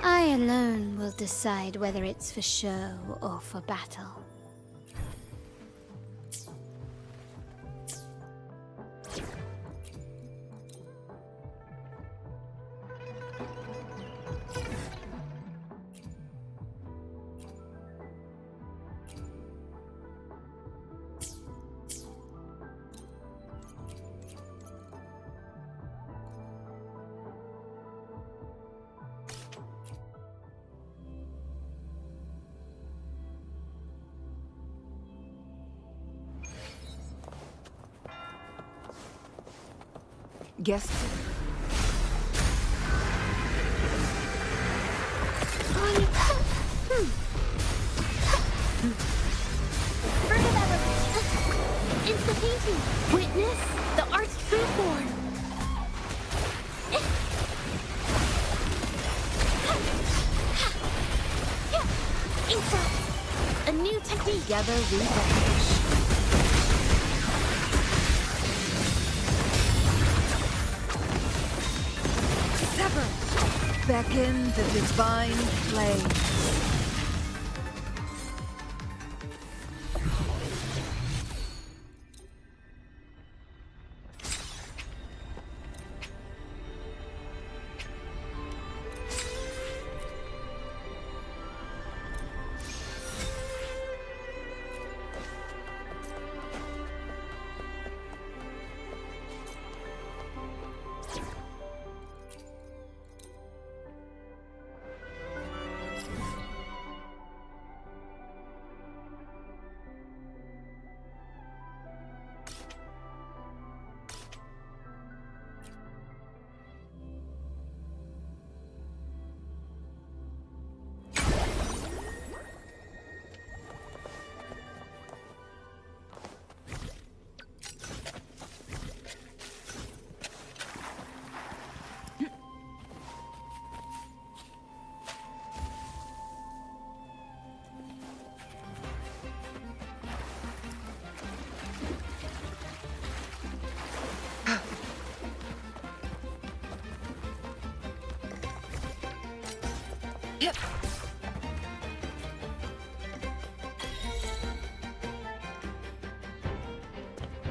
I alone will decide whether it's for show or for battle. Guess. It's the painting. Witness the art's true form. Inside. A new technique. Together we vanish. Sever. Beckon the divine flame.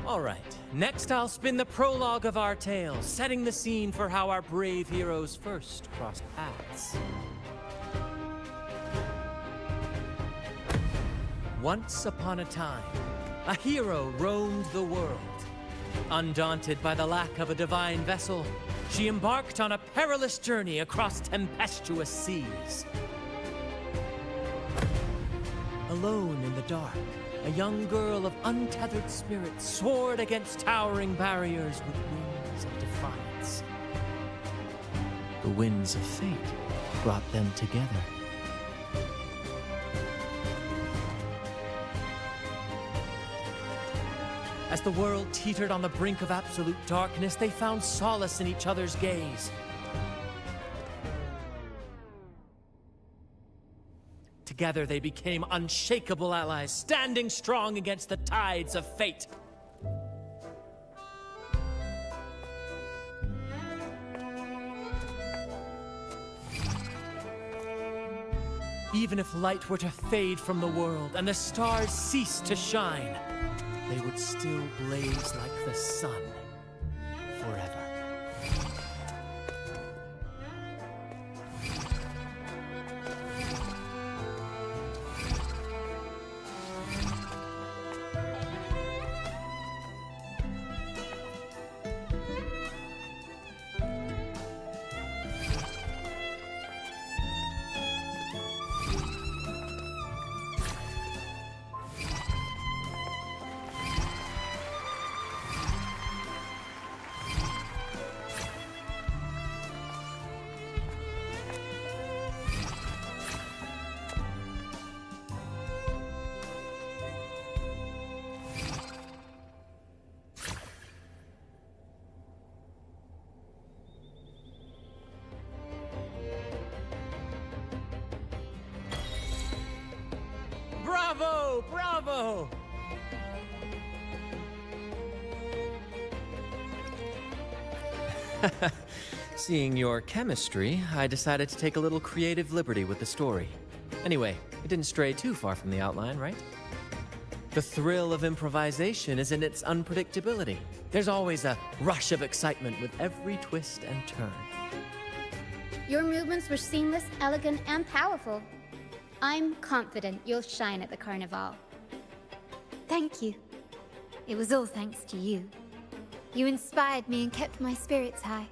All right, next I'll spin the prologue of our tale, setting the scene for how our brave heroes first crossed paths. Once upon a time, a hero roamed the world. Undaunted by the lack of a divine vessel, she embarked on a perilous journey across tempestuous seas. Alone in the dark, a young girl of untethered spirit soared against towering barriers with wings of defiance. The winds of fate brought them together. As the world teetered on the brink of absolute darkness, they found solace in each other's gaze. Together they became unshakable allies, standing strong against the tides of fate. Even if light were to fade from the world and the stars cease to shine, they would still blaze like the sun forever. Bravo! Bravo! Seeing your chemistry, I decided to take a little creative liberty with the story. Anyway, it didn't stray too far from the outline, right? The thrill of improvisation is in its unpredictability. There's always a rush of excitement with every twist and turn. Your movements were seamless, elegant, and powerful. I'm confident you'll shine at the Carnival. Thank you. It was all thanks to you. You inspired me and kept my spirits high.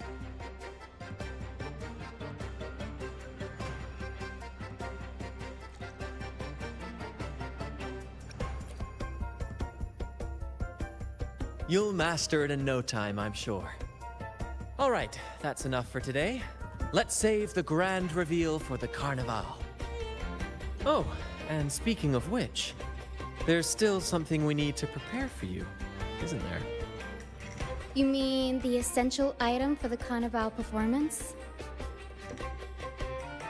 You'll master it in no time, I'm sure. All right, that's enough for today. Let's save the grand reveal for the Carnival. Oh, and speaking of which, there's still something we need to prepare for you, isn't there? You mean the essential item for the Carnival performance?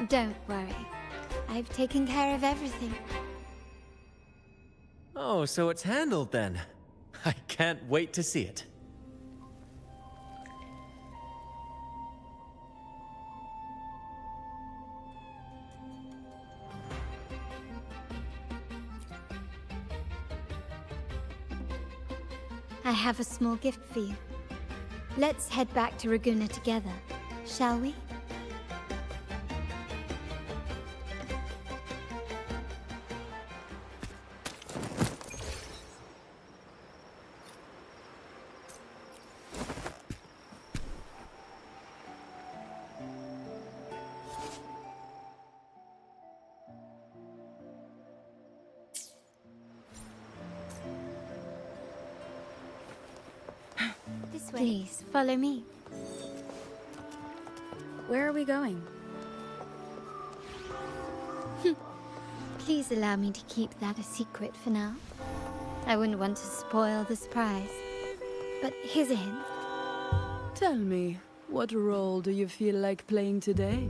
Don't worry. I've taken care of everything. Oh, so it's handled then. I can't wait to see it. I have a small gift for you. Let's head back to Ragunna together, shall we? This way. Please, follow me. Where are we going? Please allow me to keep that a secret for now. I wouldn't want to spoil the surprise. But here's a hint. Tell me, what role do you feel like playing today?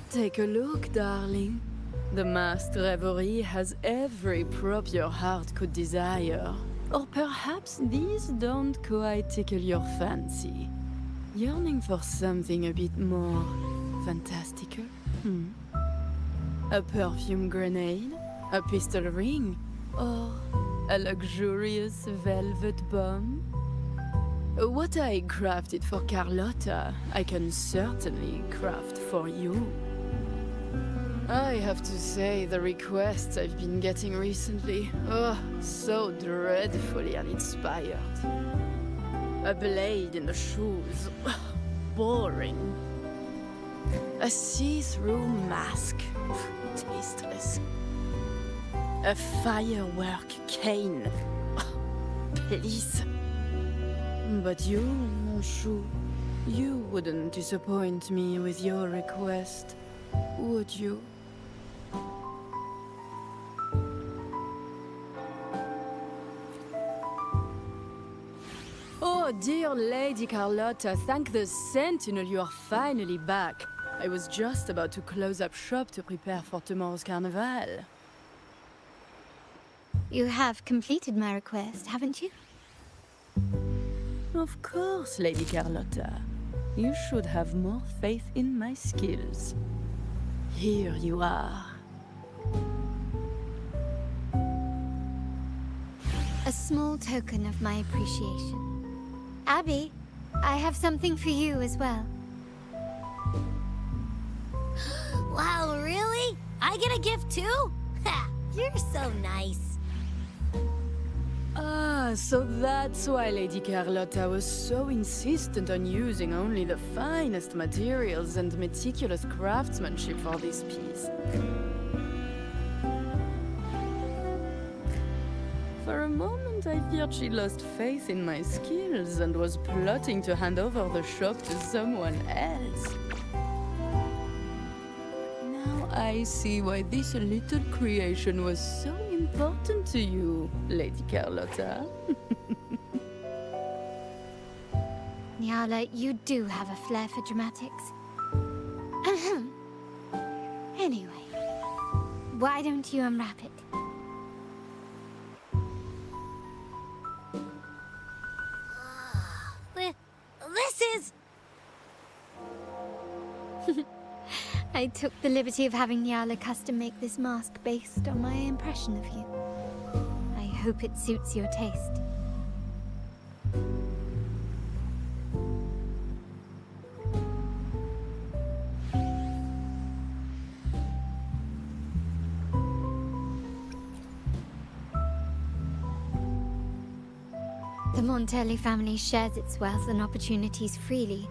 Take a look, darling. The masked revelry has every prop your heart could desire. Or perhaps these don't quite tickle your fancy. Yearning for something a bit more fantastical? A perfume grenade? A pistol ring? Or a luxurious velvet bomb? What I crafted for Carlotta, I can certainly craft for you. I have to say, the requests I've been getting recently, oh, so dreadfully uninspired. A blade in the shoes, boring. A see-through mask, tasteless. A firework cane, please. But you, mon chou, you wouldn't disappoint me with your request, would you? Oh, dear Lady Carlotta, thank the Sentinel you are finally back. I was just about to close up shop to prepare for tomorrow's carnival. You have completed my request, haven't you? Of course, Lady Carlotta. You should have more faith in my skills. Here you are. A small token of my appreciation. Abby, I have something for you as well. Wow, really? I get a gift too? Ha! You're so nice. Ah, so that's why Lady Carlotta was so insistent on using only the finest materials and meticulous craftsmanship for this piece. For a moment, I feared she lost faith in my skills and was plotting to hand over the shop to someone else. Now I see why this little creation was so important to you, Lady Carlotta. Nyala, you do have a flair for dramatics. Anyway, why don't you unwrap it? This is... I took the liberty of having Nyala custom make this mask based on my impression of you. I hope it suits your taste. The Montelli family shares its wealth and opportunities freely,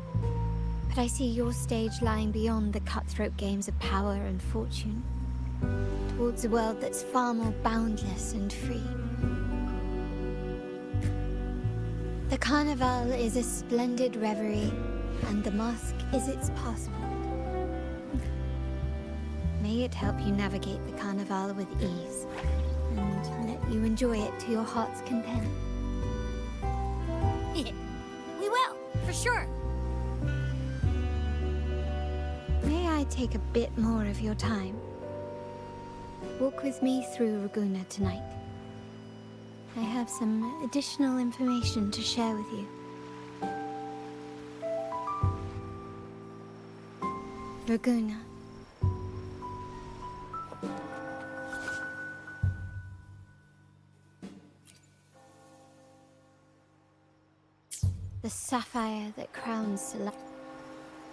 but I see your stage lying beyond the cutthroat games of power and fortune, towards a world that's far more boundless and free. The Carnival is a splendid reverie, and the mask is its passport. May it help you navigate the Carnival with ease, and let you enjoy it to your heart's content. We will, for sure. May I take a bit more of your time? Walk with me through Raguna tonight. I have some additional information to share with you. Raguna. The sapphire that crowns Sela.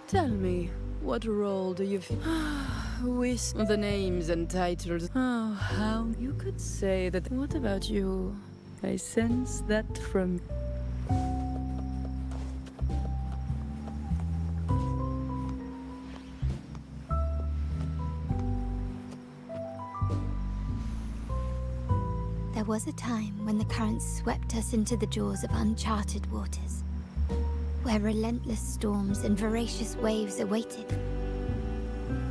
Tell me, what role do you with the names and titles? Oh, how you could say that. What about you? I sense that from... There was a time when the currents swept us into the jaws of uncharted waters, where relentless storms and voracious waves awaited.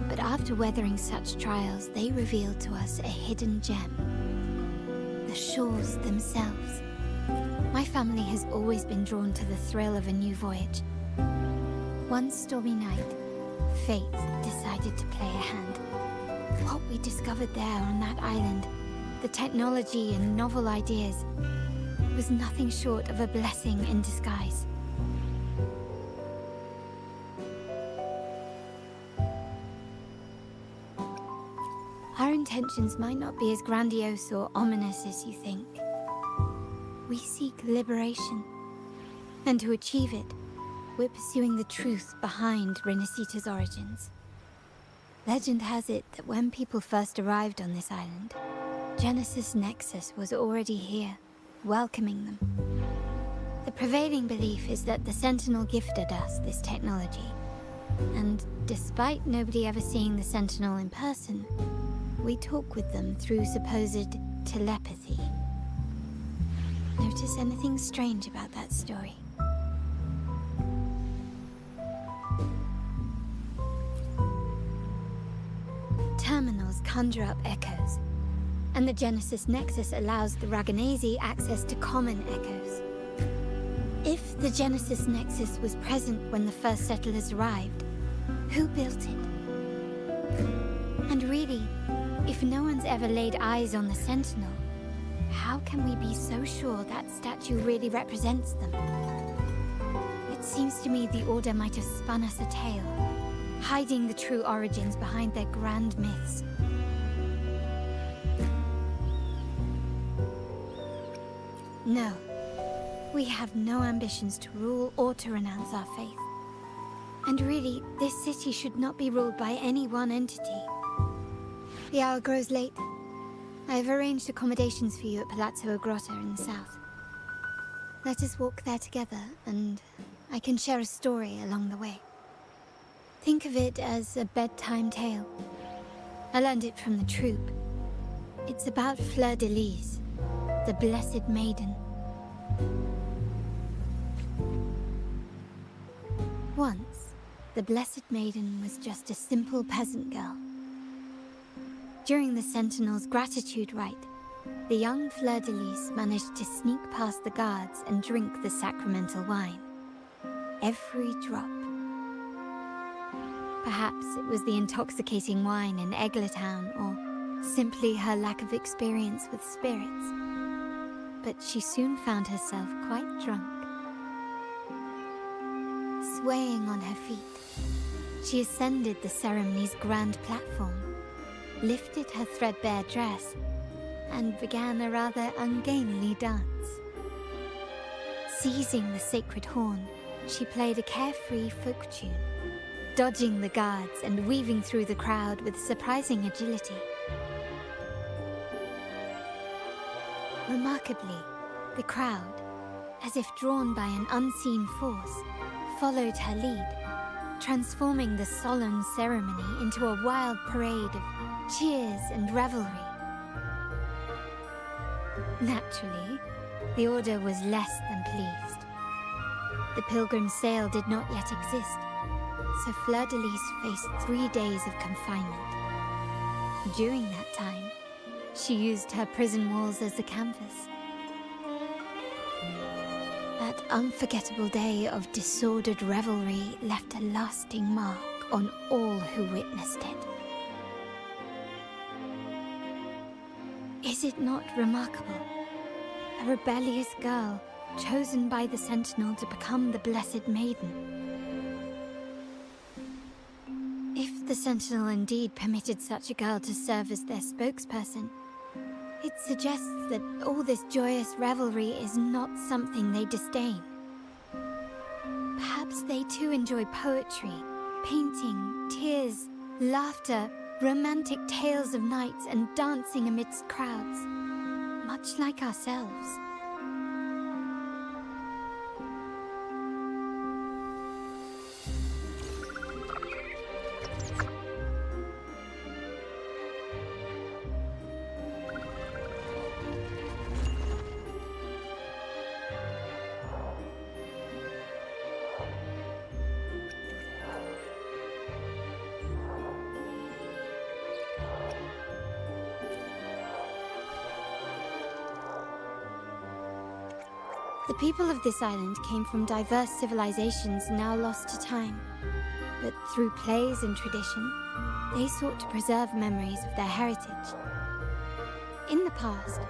But after weathering such trials, they revealed to us a hidden gem. The shores themselves. My family has always been drawn to the thrill of a new voyage. One stormy night, fate decided to play a hand. What we discovered there on that island, the technology and novel ideas, was nothing short of a blessing in disguise. intentions might not be as grandiose or ominous as you think. We seek liberation, and to achieve it, we're pursuing the truth behind Rinascita's origins. Legend has it that when people first arrived on this island, Genesis Nexus was already here, welcoming them. The prevailing belief is that the Sentinel gifted us this technology, and despite nobody ever seeing the Sentinel in person, we talk with them through supposed telepathy. Notice anything strange about that story? Terminals conjure up echoes, and the Genesis Nexus allows the Raganazi access to common echoes. If the Genesis Nexus was present when the first settlers arrived, who built it? And really, if no one's ever laid eyes on the Sentinel, how can we be so sure that statue really represents them? It seems to me the Order might have spun us a tale, hiding the true origins behind their grand myths. No, we have no ambitions to rule or to renounce our faith. And really, this city should not be ruled by any one entity. The hour grows late. I have arranged accommodations for you at Palazzo Grotta in the south. Let us walk there together, and I can share a story along the way. Think of it as a bedtime tale. I learned it from the troupe. It's about Fleur de Lis, the Blessed Maiden. Once, the Blessed Maiden was just a simple peasant girl. During the Sentinel's gratitude rite, the young Fleur de Lis managed to sneak past the guards and drink the sacramental wine. Every drop. Perhaps it was the intoxicating wine in Eglatown, or simply her lack of experience with spirits. But she soon found herself quite drunk. Swaying on her feet, she ascended the ceremony's grand platform, lifted her threadbare dress, and began a rather ungainly dance. Seizing the sacred horn, she played a carefree folk tune, dodging the guards and weaving through the crowd with surprising agility. Remarkably, the crowd, as if drawn by an unseen force, followed her lead, transforming the solemn ceremony into a wild parade of cheers and revelry. Naturally, the Order was less than pleased. The pilgrim sale did not yet exist, so Fleur de Lis faced 3 days of confinement. During that time, she used her prison walls as a canvas. That unforgettable day of disordered revelry left a lasting mark on all who witnessed it. Is it not remarkable? A rebellious girl chosen by the Sentinel to become the Blessed Maiden. If the Sentinel indeed permitted such a girl to serve as their spokesperson, it suggests that all this joyous revelry is not something they disdain. Perhaps they too enjoy poetry, painting, tears, laughter, romantic tales of nights, and dancing amidst crowds, much like ourselves. The people of this island came from diverse civilizations now lost to time, but through plays and tradition, they sought to preserve memories of their heritage. In the past,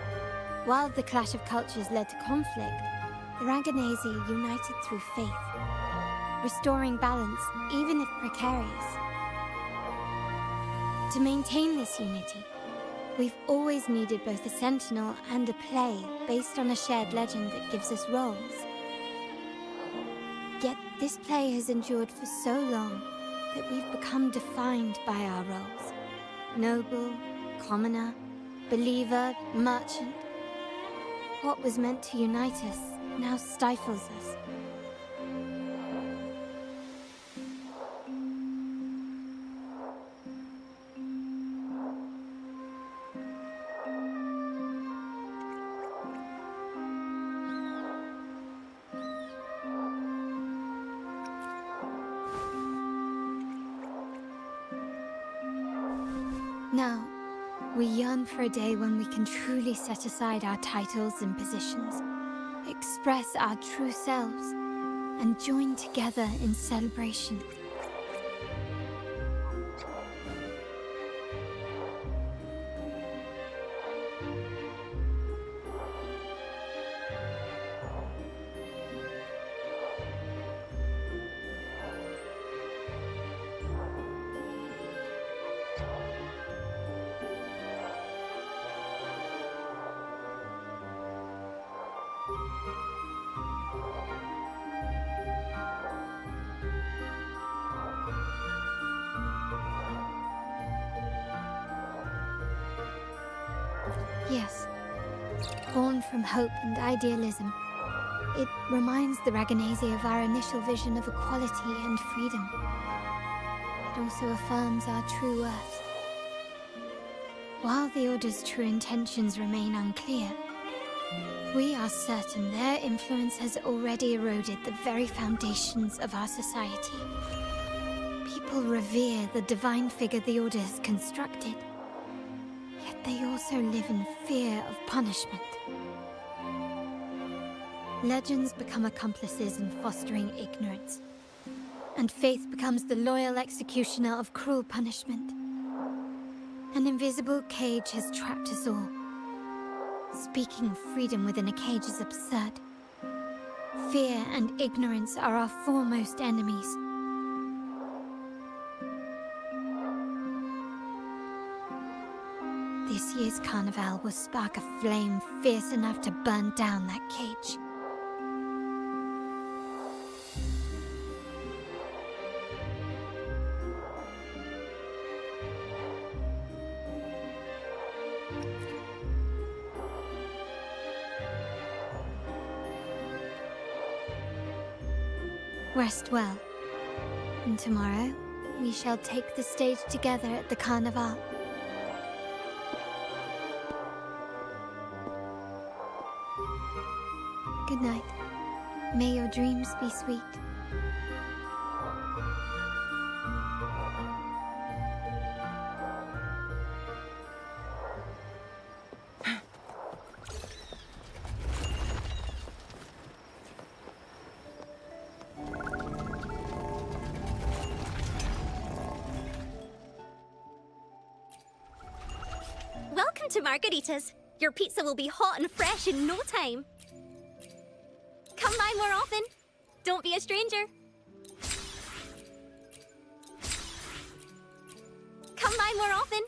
while the clash of cultures led to conflict, the Raganazi united through faith, restoring balance even if precarious. To maintain this unity, We've always needed both a sentinel and a play based on a shared legend that gives us roles. Yet this play has endured for so long that we've become defined by our roles. Noble, commoner, believer, merchant. What was meant to unite us now stifles us. Now, we yearn for a day when we can truly set aside our titles and positions, express our true selves, and join together in celebration. Yes. Born from hope and idealism, it reminds the Raganese of our initial vision of equality and freedom. It also affirms our true worth. While the Order's true intentions remain unclear, we are certain their influence has already eroded the very foundations of our society. People revere the divine figure the Order has constructed. Yet they also live in fear of punishment. Legends become accomplices in fostering ignorance, and faith becomes the loyal executioner of cruel punishment. An invisible cage has trapped us all. Speaking of freedom within a cage is absurd. Fear and ignorance are our foremost enemies. This year's carnival will spark a flame fierce enough to burn down that cage. Rest well, and tomorrow we shall take the stage together at the carnival. Good night. May your dreams be sweet. Welcome to Margaritas. Your pizza will be hot and fresh in no time. Come by more often. Don't be a stranger. Come by more often.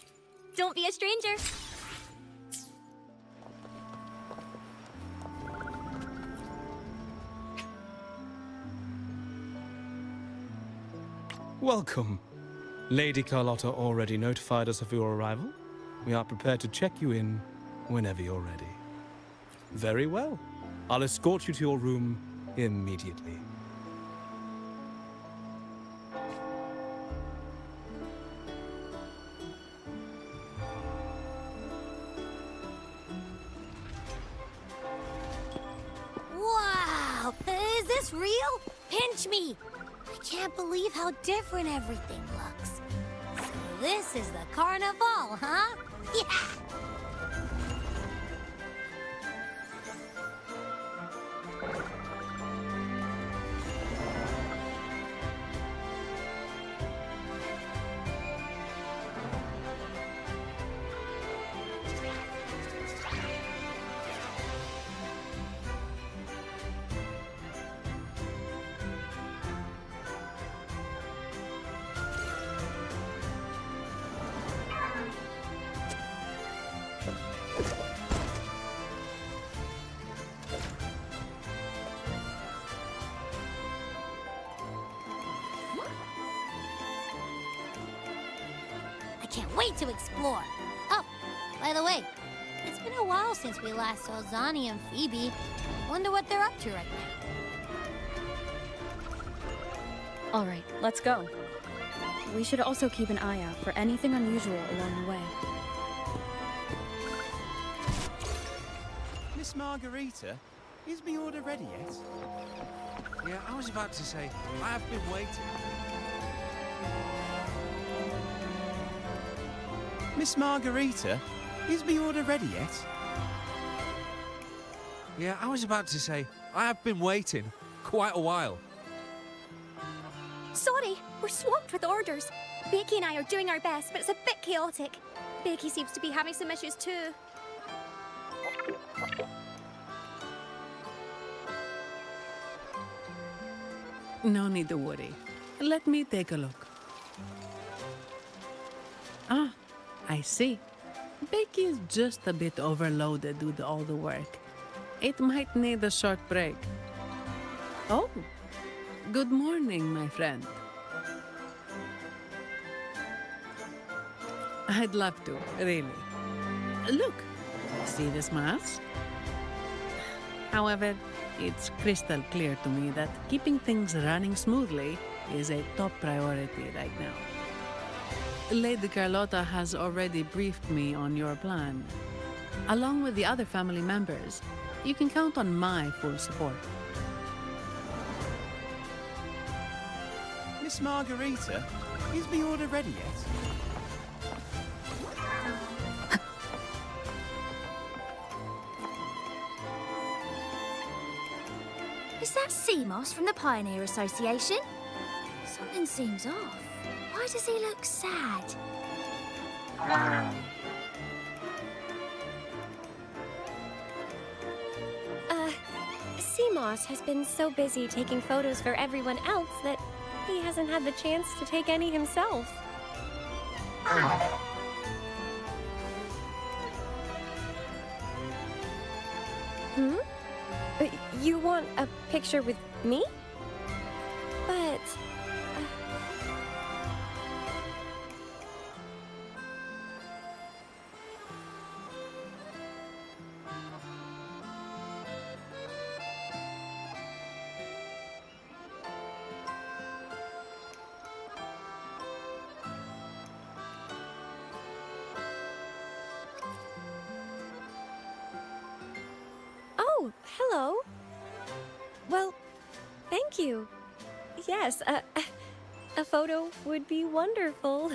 Don't be a stranger. Welcome. Lady Carlotta already notified us of your arrival. We are prepared to check you in whenever you're ready. Very well. I'll escort you to your room immediately. Wow! Is this real? Pinch me! I can't believe how different everything looks. So this is the carnival, huh? Yeah! can't wait to explore. Oh, by the way, it's been a while since we last saw Zani and Phoebe. Wonder what they're up to right now. All right, let's go. We should also keep an eye out for anything unusual along the way. Miss Margarita, is my order ready yet? Yeah, I was about to say, I have been waiting. Miss Margarita, is my order ready yet? Yeah, I was about to say, I have been waiting quite a while. Sorry, we're swamped with orders. Becky and I are doing our best, but it's a bit chaotic. Becky seems to be having some issues too. No need to worry. Let me take a look. Ah, I see. Becky is just a bit overloaded with all the work. It might need a short break. Oh, good morning, my friend. I'd love to, really. Look, see this mask? However, it's crystal clear to me that keeping things running smoothly is a top priority right now. Lady Carlotta has already briefed me on your plan. Along with the other family members, you can count on my full support. Miss Margarita, is my order ready yet? Is that Seamoss from the Pioneer Association? Something seems off. Why does he look sad? Seamoss has been so busy taking photos for everyone else that he hasn't had the chance to take any himself. Hmm? You want a picture with me? But... Oh, hello. Well, thank you. Yes, a photo would be wonderful.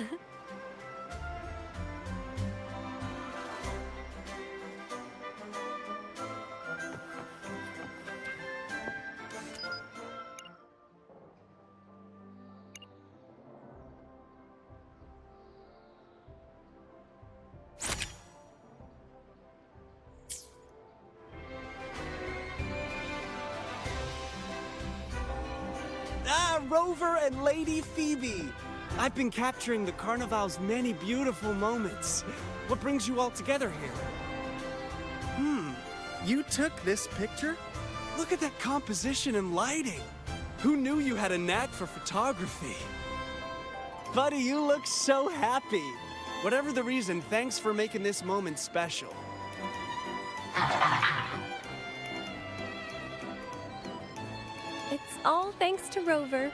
Ah, Rover and Lady Phoebe! I've been capturing the Carnival's many beautiful moments. What brings you all together here? You took this picture? Look at that composition and lighting! Who knew you had a knack for photography? Buddy, you look so happy! Whatever the reason, thanks for making this moment special. It's all thanks to Rover.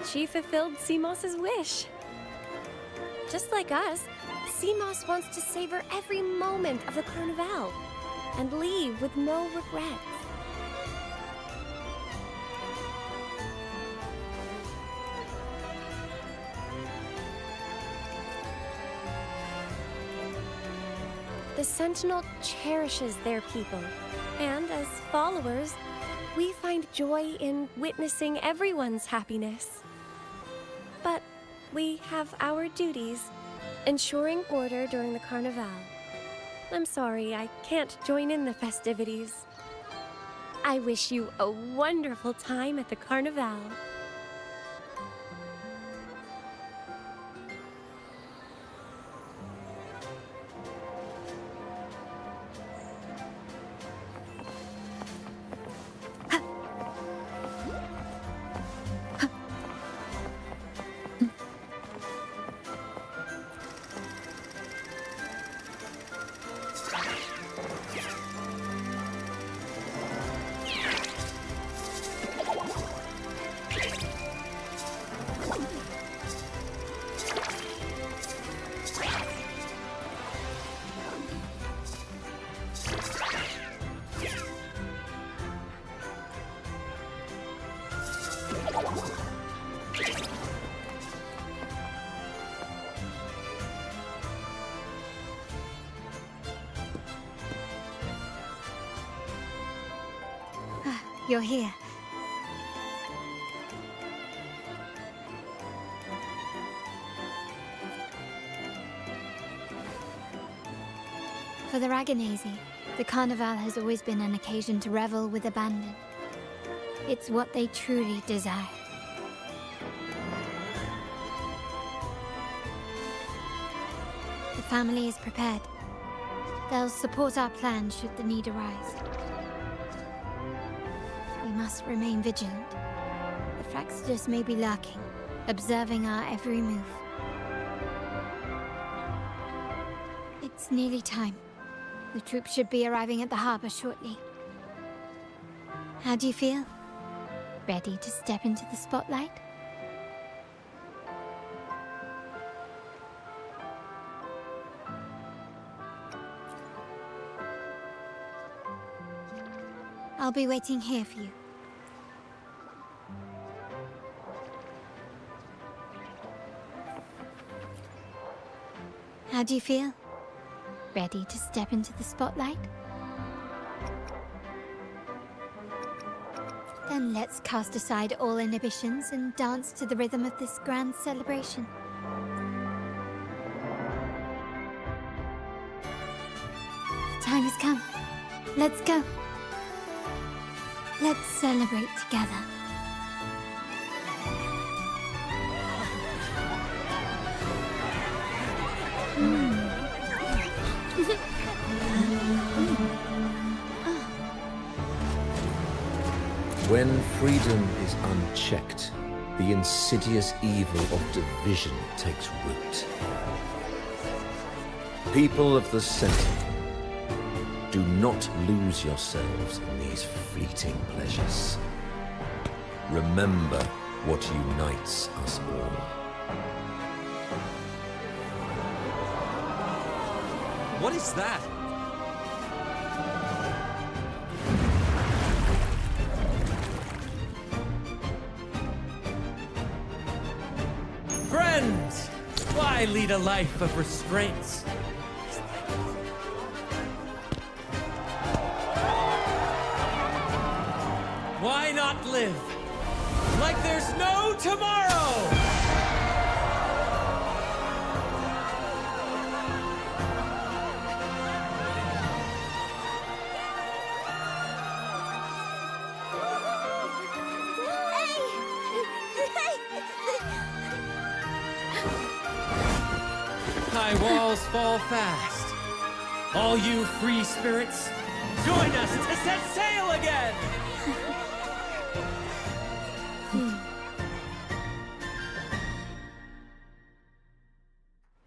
She fulfilled Seamoss's wish. Just like us, Seamoss wants to savor every moment of the Carnival and leave with no regrets. The Sentinel cherishes their people, and as followers, we find joy in witnessing everyone's happiness. But we have our duties, ensuring order during the Carnival. I'm sorry, I can't join in the festivities. I wish you a wonderful time at the Carnival. you're here. For the Raganesi, the Carnival has always been an occasion to revel with abandon. It's what they truly desire. The family is prepared. They'll support our plan should the need arise. We must remain vigilant. The Fraxidus may be lurking, observing our every move. It's nearly time. The troops should be arriving at the harbor shortly. How do you feel? Ready to step into the spotlight? I'll be waiting here for you. How do you feel? Ready to step into the spotlight? Then let's cast aside all inhibitions and dance to the rhythm of this grand celebration. The time has come. Let's go. Let's celebrate together. When freedom is unchecked, the insidious evil of division takes root. People of the Sentinel, do not lose yourselves in these fleeting pleasures. Remember what unites us all. What is that? Friends! Why lead a life of restraints? Why not live like there's no tomorrow? High walls fall fast. All you free spirits, join us to set sail again!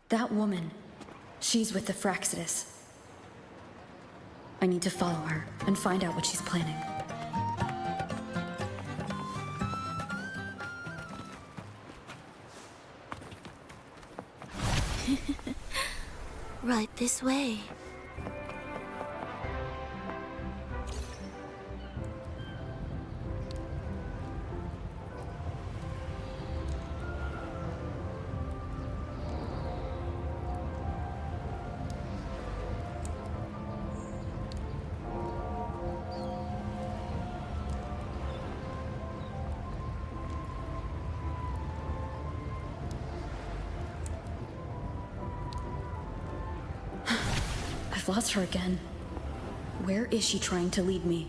That woman, she's with the Fraxidus. I need to follow her and find out what she's planning. Right this way. I've lost her again. Where is she trying to lead me?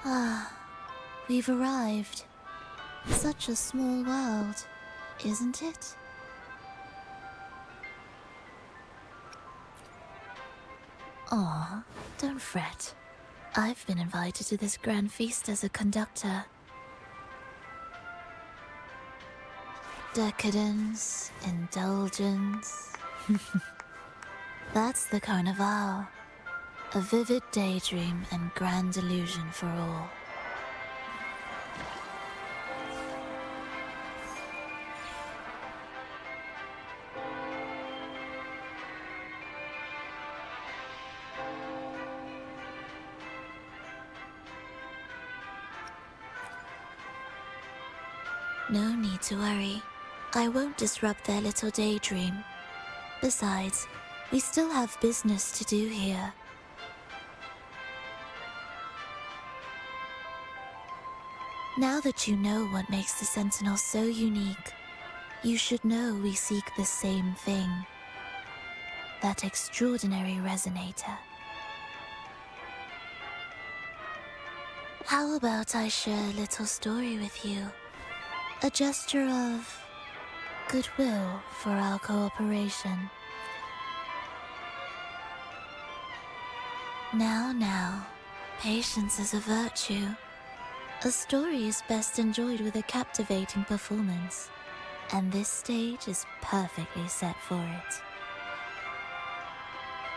Ah, we've arrived. Such a small world, isn't it? Aw, don't fret. I've been invited to this grand feast as a conductor. Decadence, indulgence. That's the Carnival. A vivid daydream and grand illusion for all. No need to worry. I won't disrupt their little daydream. Besides, we still have business to do here. Now that you know what makes the Sentinel so unique, you should know we seek the same thing. That extraordinary resonator. How about I share a little story with you? A gesture of goodwill for our cooperation. Now, patience is a virtue. A story is best enjoyed with a captivating performance, and this stage is perfectly set for it.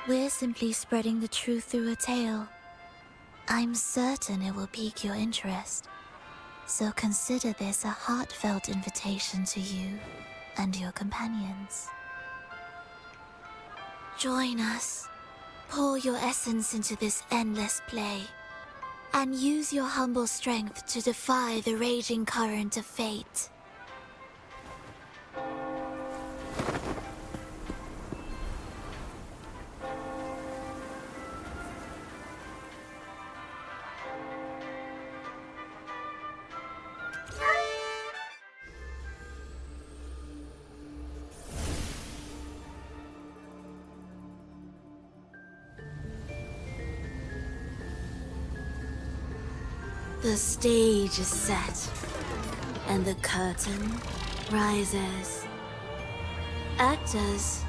We're simply spreading the truth through a tale. I'm certain it will pique your interest, so consider this a heartfelt invitation to you and your companions. Join us. Pour your essence into this endless play, and use your humble strength to defy the raging current of fate. The stage is set, and the curtain rises. Actors,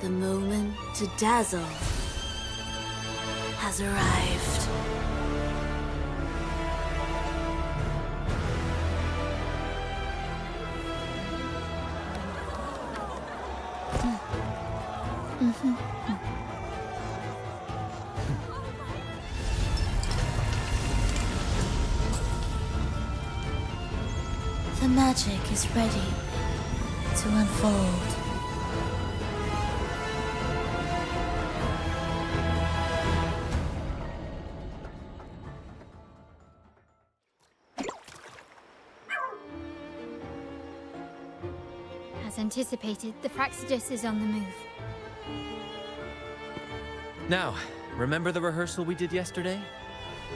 the moment to dazzle has arrived. The magic is ready to unfold. As anticipated, the Praxidus is on the move. Now, remember the rehearsal we did yesterday?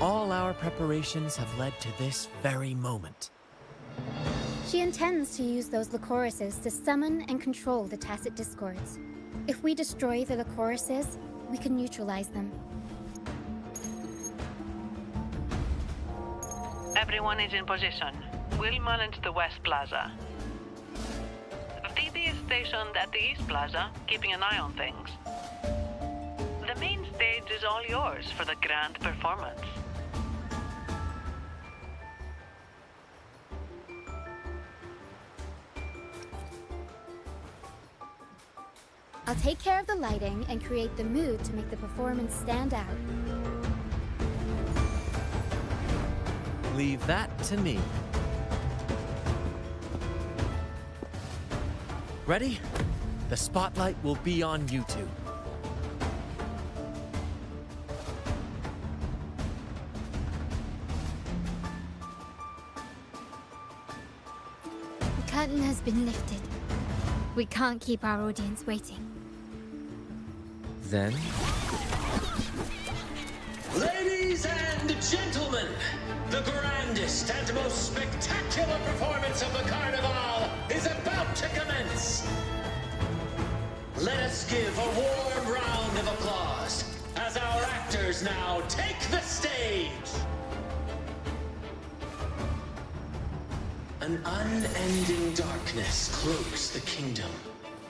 All our preparations have led to this very moment. She intends to use those Lycorises to summon and control the Tacit Discords. If we destroy the Lycorises, we can neutralize them. Everyone is in position. We'll manage the West Plaza. Phoebe is stationed at the East Plaza, keeping an eye on things. The main stage is all yours for the grand performance. I'll take care of the lighting and create the mood to make the performance stand out. Leave that to me. Ready? The spotlight will be on you two. The curtain has been lifted. We can't keep our audience waiting. Then... Ladies and gentlemen, the grandest and most spectacular performance of the Carnival is about to commence. Let us give a warm round of applause as our actors now take the stage. An unending darkness cloaks the kingdom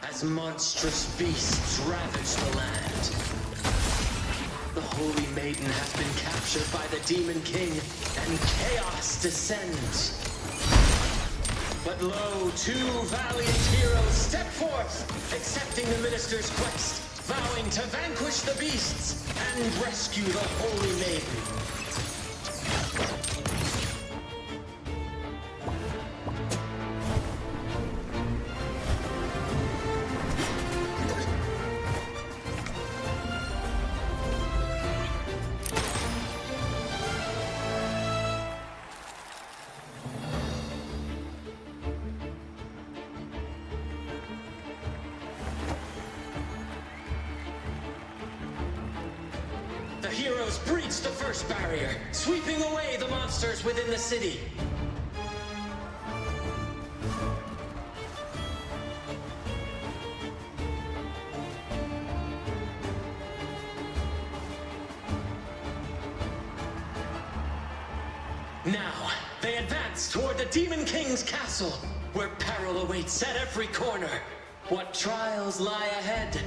as monstrous beasts ravage the land. The Holy Maiden has been captured by the Demon King, and chaos descends. But lo, two valiant heroes step forth, accepting the minister's quest, vowing to vanquish the beasts and rescue the holy maiden. The heroes breached the first barrier, sweeping away the monsters within the city. Now, they advance toward the Demon King's castle, where peril awaits at every corner. What trials lie ahead?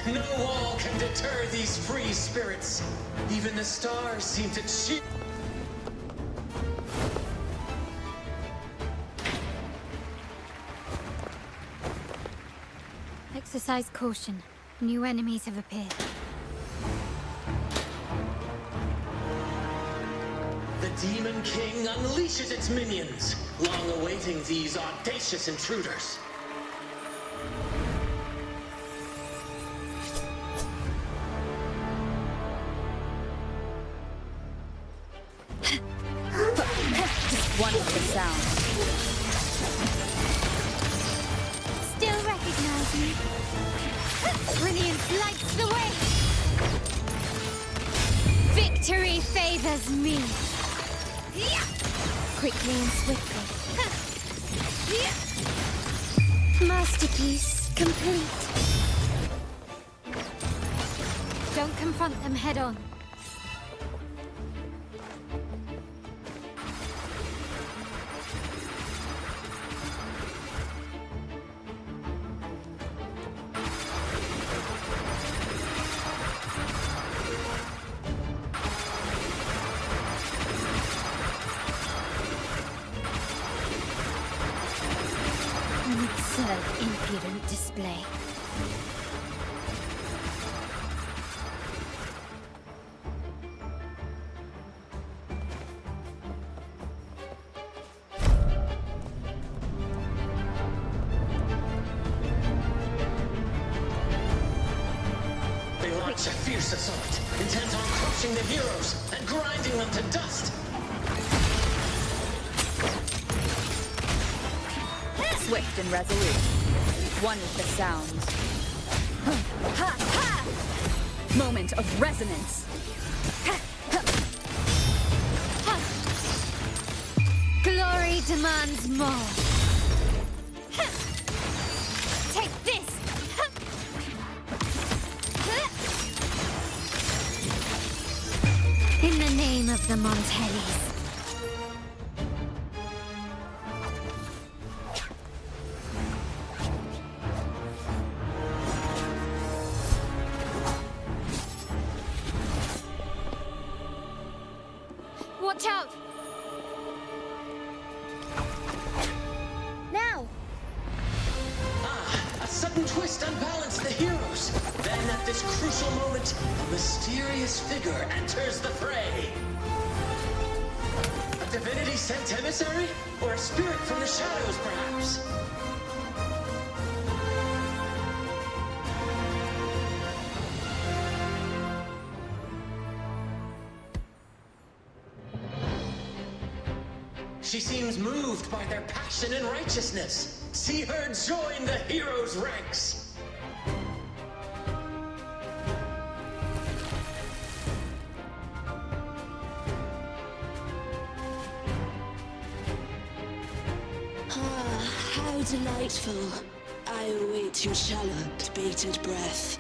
No wall can deter these free spirits. Even the stars seem to cheer. Exercise caution. New enemies have appeared. The Demon King unleashes its minions, long awaiting these audacious intruders. Just one of the sound. Still recognize me? Brilliance lights the way! Victory favors me! Quickly and swiftly. Masterpiece complete. Don't confront them head on. An absurd, impudent display. They launch a fierce assault, intent on crushing the heroes and grinding them to dust. Swift and resolute. One with the sounds. Ha ha! Moment of resonance. Glory demands more. Take this! In the name of the Montellis. Watch out! Now! A sudden twist unbalanced the heroes. Then at this crucial moment, a mysterious figure enters the fray. A divinity sent emissary? Or a spirit from the shadows, perhaps? She seems moved by their passion and righteousness. See her join the heroes' ranks. Ah, how delightful. I await your shallow, bated breath.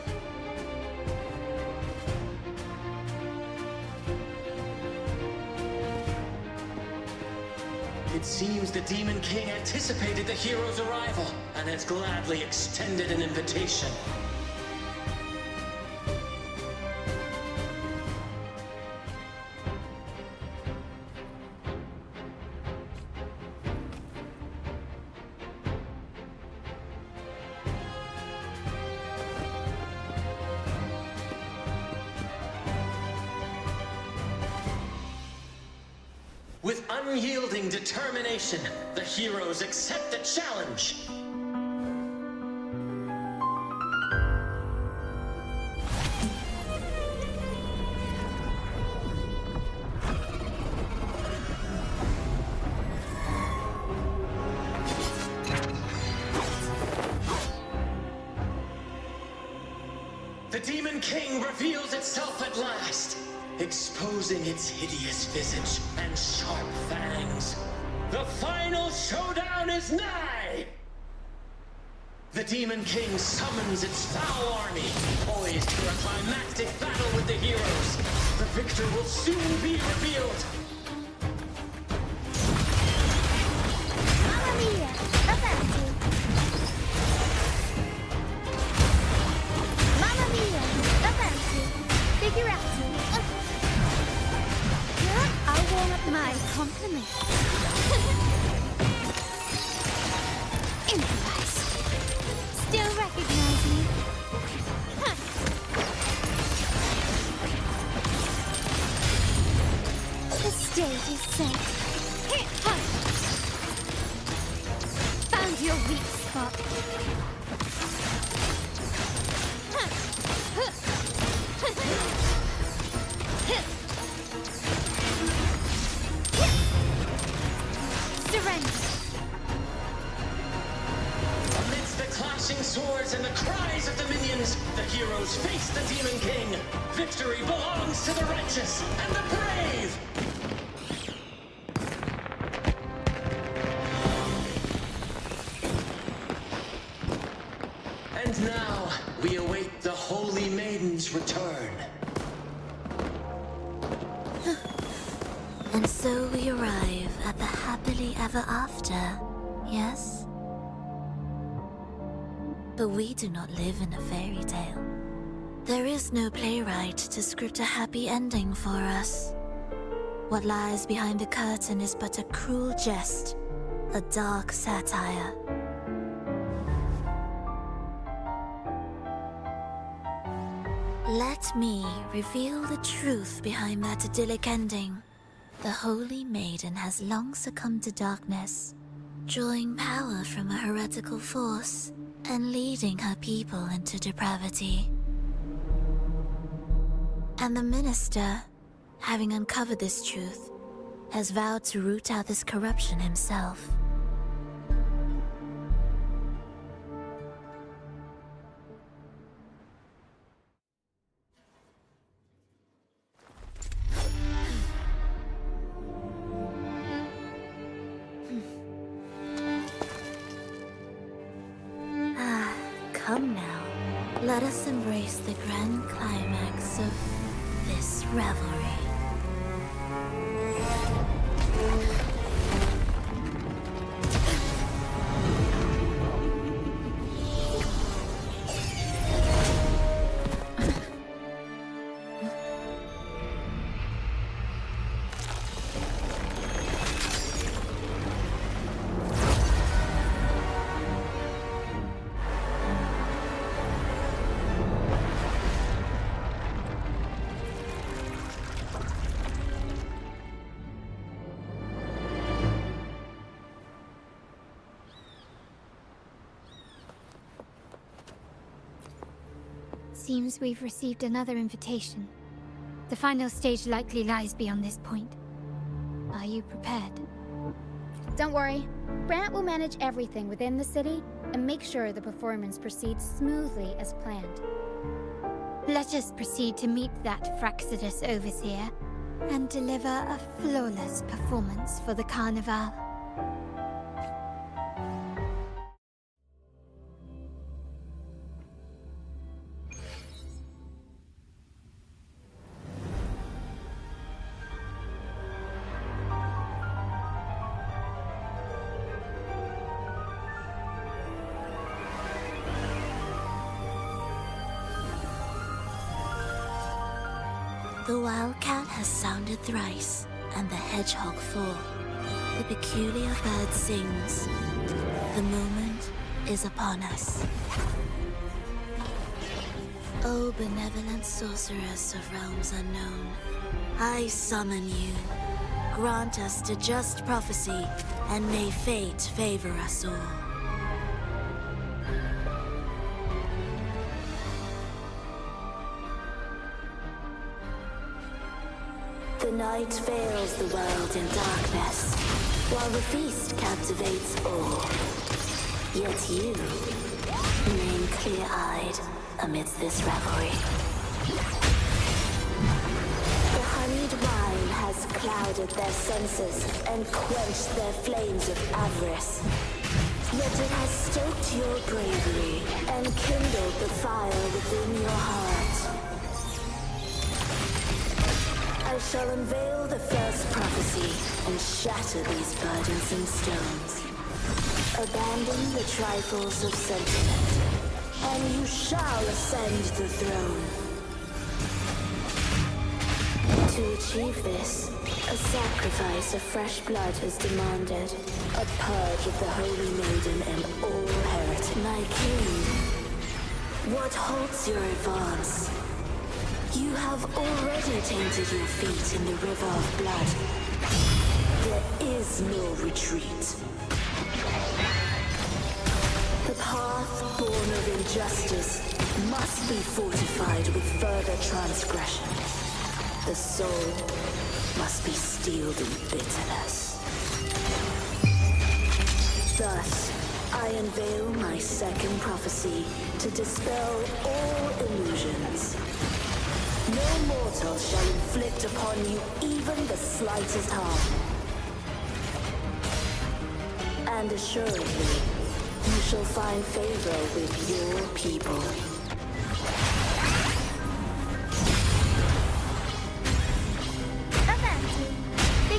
It seems the Demon King anticipated the hero's arrival and has gladly extended an invitation. With unyielding determination, the heroes accept the challenge. The Demon King reveals itself at last, exposing its hideous visage and sharp fangs. The final showdown is nigh! The Demon King summons its foul army, poised for a climactic battle with the heroes. The victor will soon be revealed. Mamma mia! Avanti! Mamma mia! Avanti! Figurati! I'll warm up my compliments. Improvise. Still recognize me? Huh. The stage is set. Hit punch. Found your weak spot. Surrender. Amidst the clashing swords and the cries of the minions, the heroes face the Demon King. Victory belongs to the righteous and the brave! And now, we await the Holy Maiden's return. And so we arrive at the happily ever after, yes? But we do not live in a fairy tale. There is no playwright to script a happy ending for us. What lies behind the curtain is but a cruel jest, a dark satire. Let me reveal the truth behind that idyllic ending. The Holy Maiden has long succumbed to darkness, drawing power from a heretical force and leading her people into depravity. And the minister, having uncovered this truth, has vowed to root out this corruption himself. Come now, let us embrace the grand climax of this revelry. Seems we've received another invitation. The final stage likely lies beyond this point. Are you prepared? Don't worry. Brant will manage everything within the city and make sure the performance proceeds smoothly as planned. Let us proceed to meet that Fraxidus overseer and deliver a flawless performance for the Carnival. The wildcat has sounded thrice, and the hedgehog four. The peculiar bird sings. The moment is upon us. O benevolent sorceress of realms unknown, I summon you. grant us a just prophecy, and may fate favor us all. The night veils the world in darkness, while the feast captivates all. Yet you remain clear-eyed amidst this revelry. The honeyed wine has clouded their senses and quenched their flames of avarice. Yet it has stoked your bravery and kindled the fire within your heart. I shall unveil the first prophecy and shatter these burdensome stones. Abandon the trifles of sentiment, and you shall ascend the throne. To achieve this, a sacrifice of fresh blood is demanded. A purge of the holy maiden and all heretic. My king, what halts your advance? You have already tainted your feet in the river of blood. There is no retreat. The path born of injustice must be fortified with further transgression. The soul must be steeled in bitterness. Thus, I unveil my second prophecy to dispel all illusions. No mortal shall inflict upon you even the slightest harm. And assuredly, you shall find favor with your people.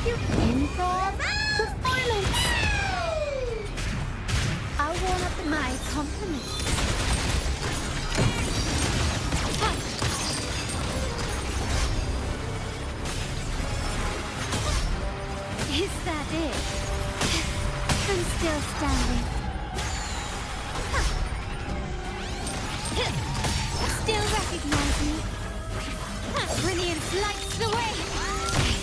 Improv performance. I'll warm up my compliments. Is that it? I'm still standing. Still recognize me? Brilliant lights the way.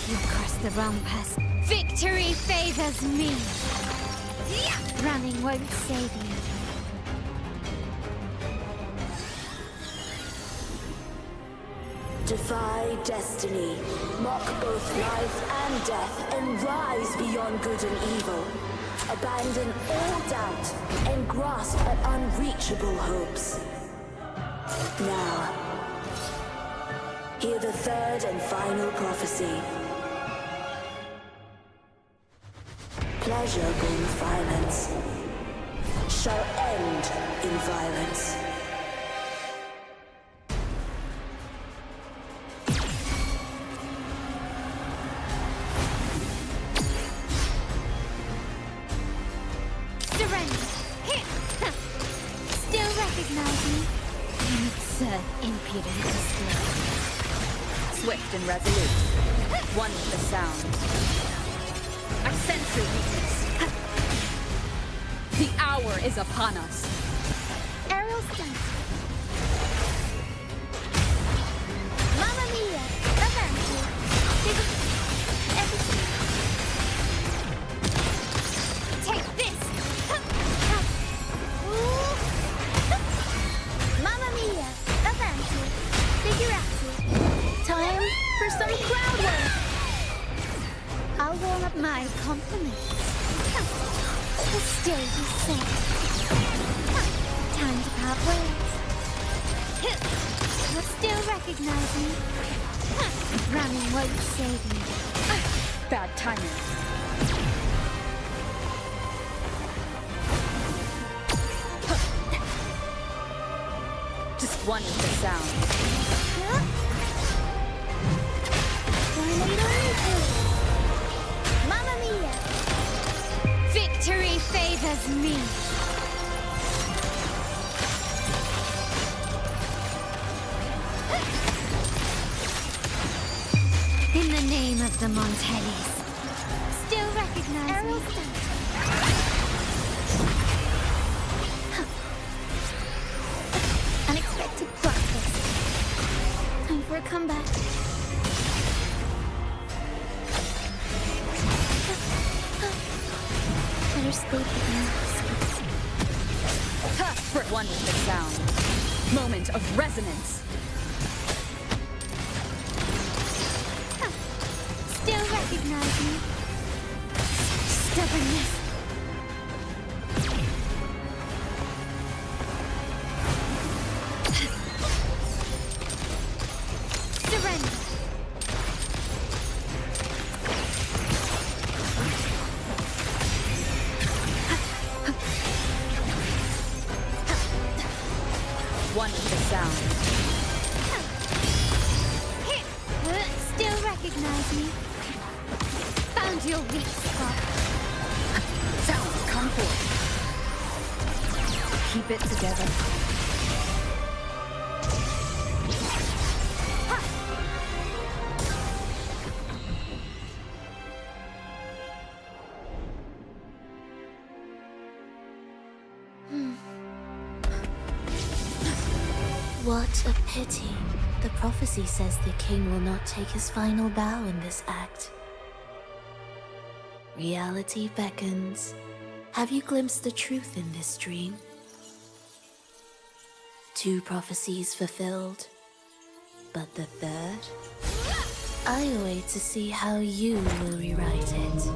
You've crossed the wrong path. Victory favors me. Running won't save you. Defy destiny, mock both life and death, and rise beyond good and evil. Abandon all doubt and grasp at unreachable hopes. Now, hear the third and final prophecy. Pleasure born of violence shall end in violence. Surrender. Still recognize me? It's impudent display. Swift and resolute. One with the sound. I sense your weakness. The hour is upon us. Aerial stunt. Mamma mia! Avanti! Take this! Mamma mia! Avanti! Figurati! Time for some crowd work! I'll warm up my compliments. The stage is set. Time to part ways. But still recognize me. Running won't save me. Bad timing. Just one with the sound. Mamma mia! Victory favors me. In the name of the Montellis. Still recognize me. Unexpected plot twist. Time for a comeback. better state the aim. One with the sound. Moment of resonance. Still recognize me. Stubbornness. Surrender. One with the sound. Still recognize me. Found your weak spot. Sound, come forth. Keep it together. What a pity. The prophecy says the king will not take his final bow in this act. Reality beckons. Have you glimpsed the truth in this dream? 2 prophecies fulfilled, but the third? I await to see how you will rewrite it.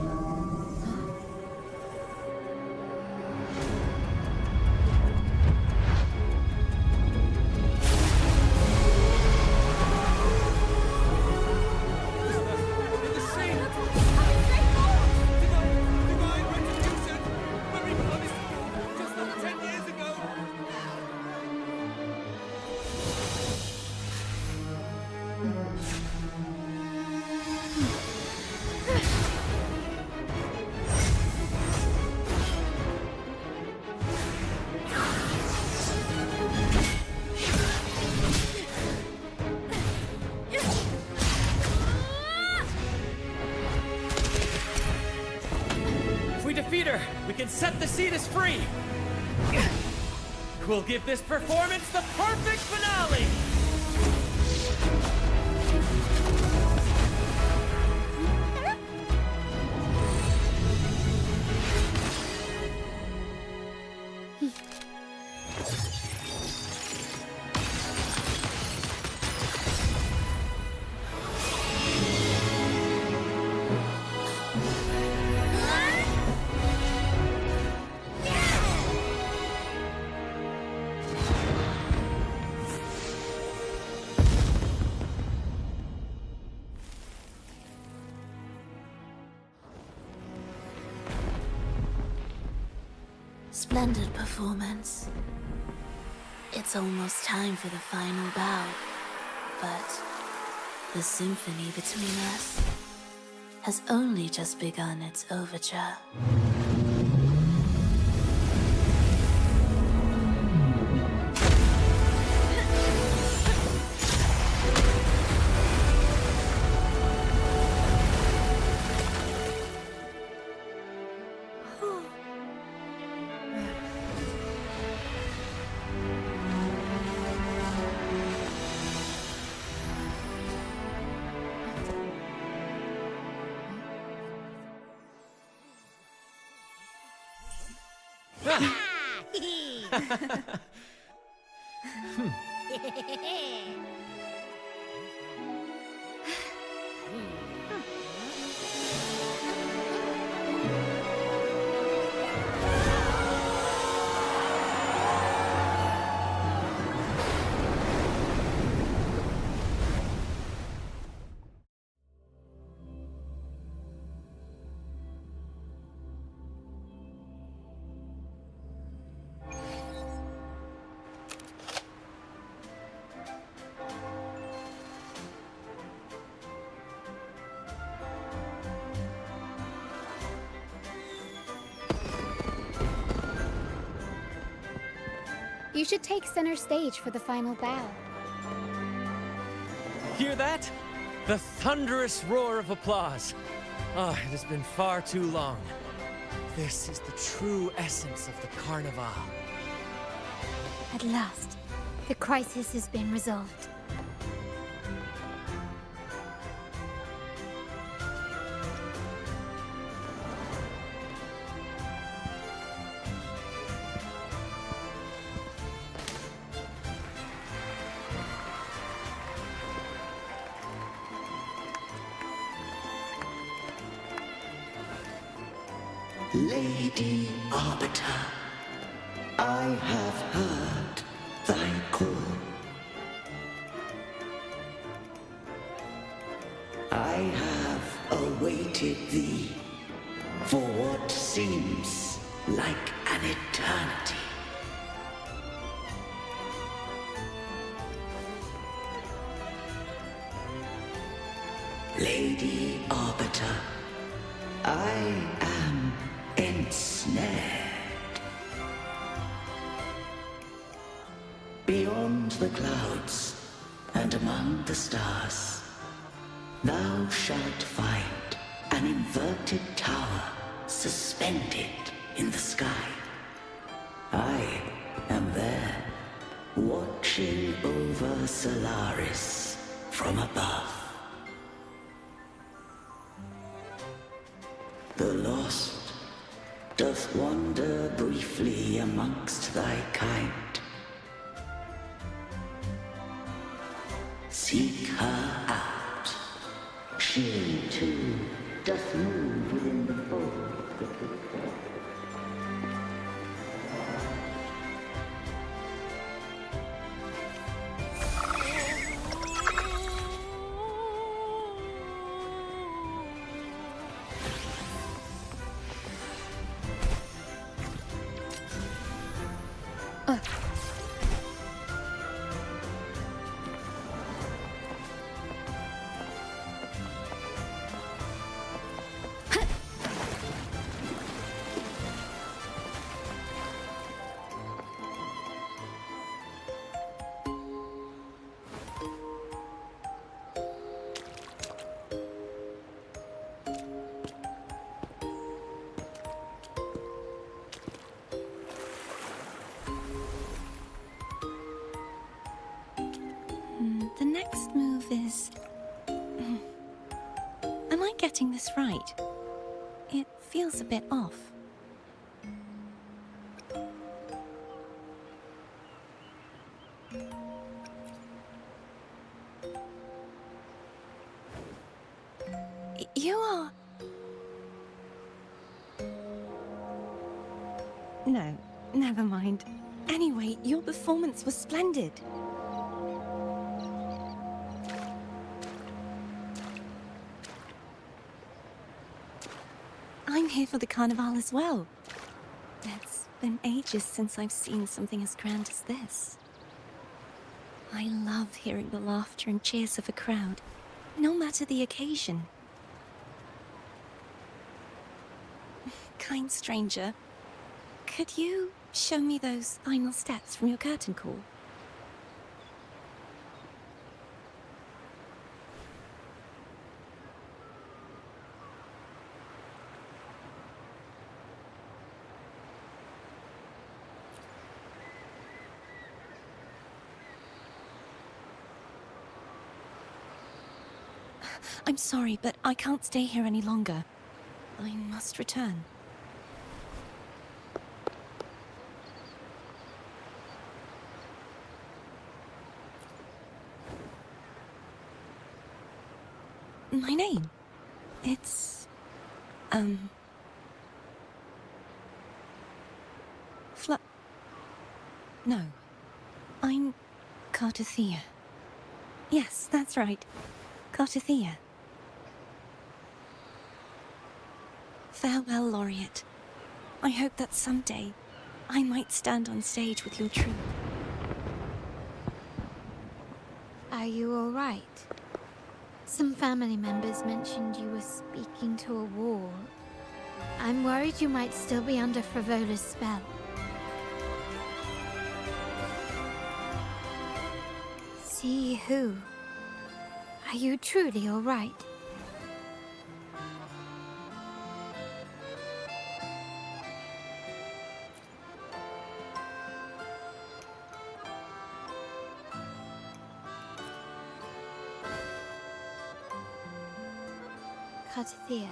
We can set the Cetus free! We'll give this performance the perfect finale! Splendid performance. It's almost time for the final bow, but the symphony between us has only just begun its overture. You should take center stage for the final bow. Hear that? The thunderous roar of applause. Ah, it has been far too long. This is the true essence of the Carnival. At last, the crisis has been resolved. Lady Arbiter, I have heard thy call. I have awaited thee for what seems like an eternity. Lady Arbiter, I am ensnared. Beyond the clouds and among the stars, thou shalt find an inverted tower suspended in the sky. I am there, watching over Solaris from above. The lost doth wander briefly amongst thy kind. Seek her out. She, too, doth move within the fold of the football. The next move is... Am I getting this right? It feels a bit off. You are... No, never mind. Anyway, your performance was splendid. I'm here for the Carnival as well. It's been ages since I've seen something as grand as this. I love hearing the laughter and cheers of a crowd, no matter the occasion. Kind stranger, could you show me those final steps from your curtain call? I'm sorry, but I can't stay here any longer. I must return. My name? It's... No. I'm Cartothea. Yes, that's right. Cartothea. Farewell, Laureate. I hope that someday I might stand on stage with your troupe. Are you all right? Some family members mentioned you were speaking to a wall. I'm worried you might still be under Frivola's spell. See who? Are you truly all right? Cartothea.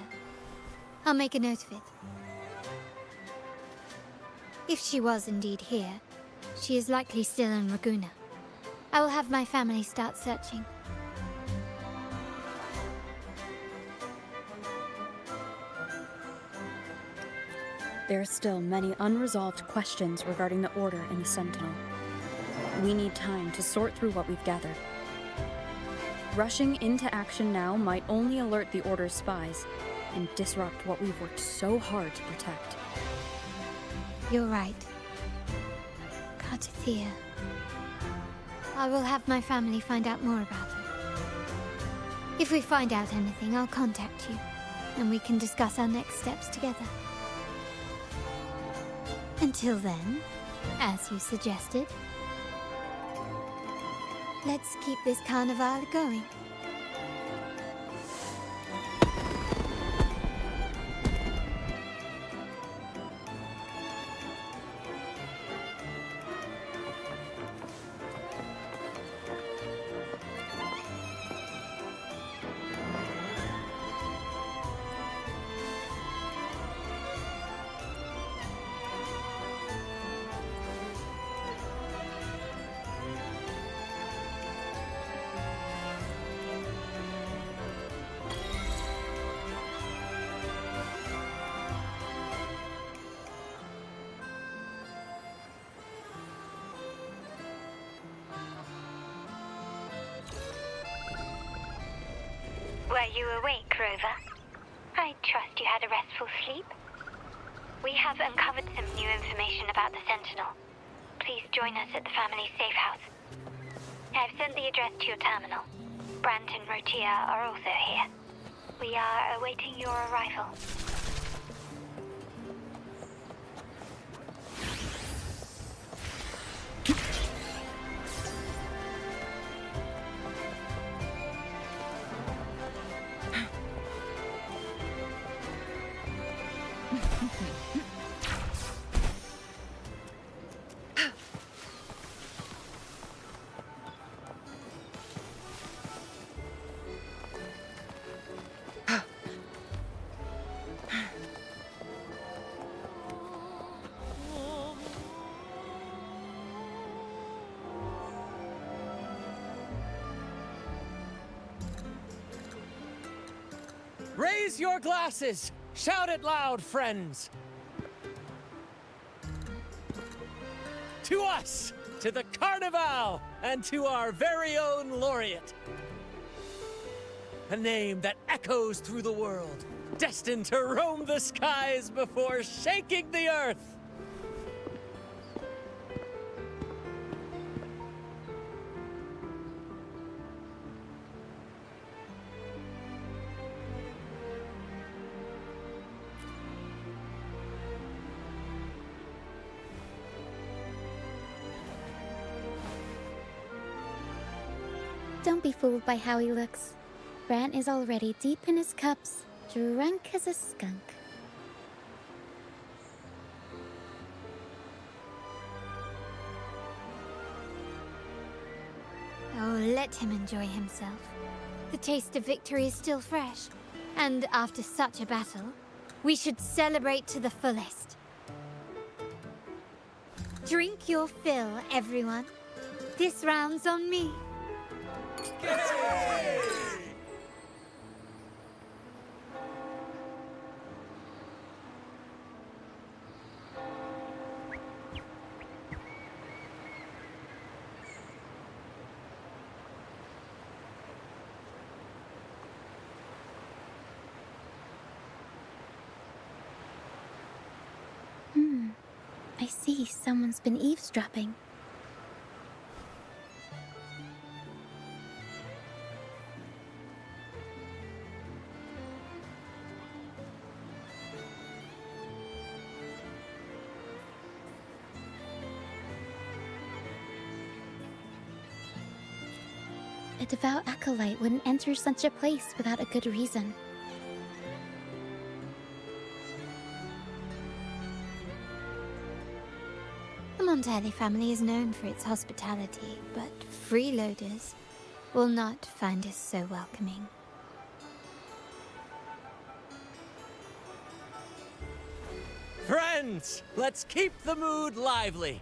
I'll make a note of it. If she was indeed here, she is likely still in Raguna. I will have my family start searching. There are still many unresolved questions regarding the Order and the Sentinel. We need time to sort through what we've gathered. Rushing into action now might only alert the Order's spies and disrupt what we've worked so hard to protect. You're right. Cartathea. I will have my family find out more about her. If we find out anything, I'll contact you, and we can discuss our next steps together. Until then, as you suggested, let's keep this carnival going. Were you awake, Rover? I trust you had a restful sleep. We have uncovered some new information about the Sentinel. Please join us at the family safe house. I've sent the address to your terminal. Brant and Rotia are also here. We are awaiting your arrival. Raise your glasses! Shout it loud, friends! To us! To the Carnival! And to our very own laureate! A name that echoes through the world, destined to roam the skies before shaking the earth! Don't be fooled by how he looks. Brant is already deep in his cups, drunk as a skunk. Oh, let him enjoy himself. The taste of victory is still fresh. And after such a battle, we should celebrate to the fullest. Drink your fill, everyone. This round's on me. I see someone's been eavesdropping. A devout acolyte wouldn't enter such a place without a good reason. The Montelli family is known for its hospitality, but freeloaders will not find us so welcoming. Friends, let's keep the mood lively.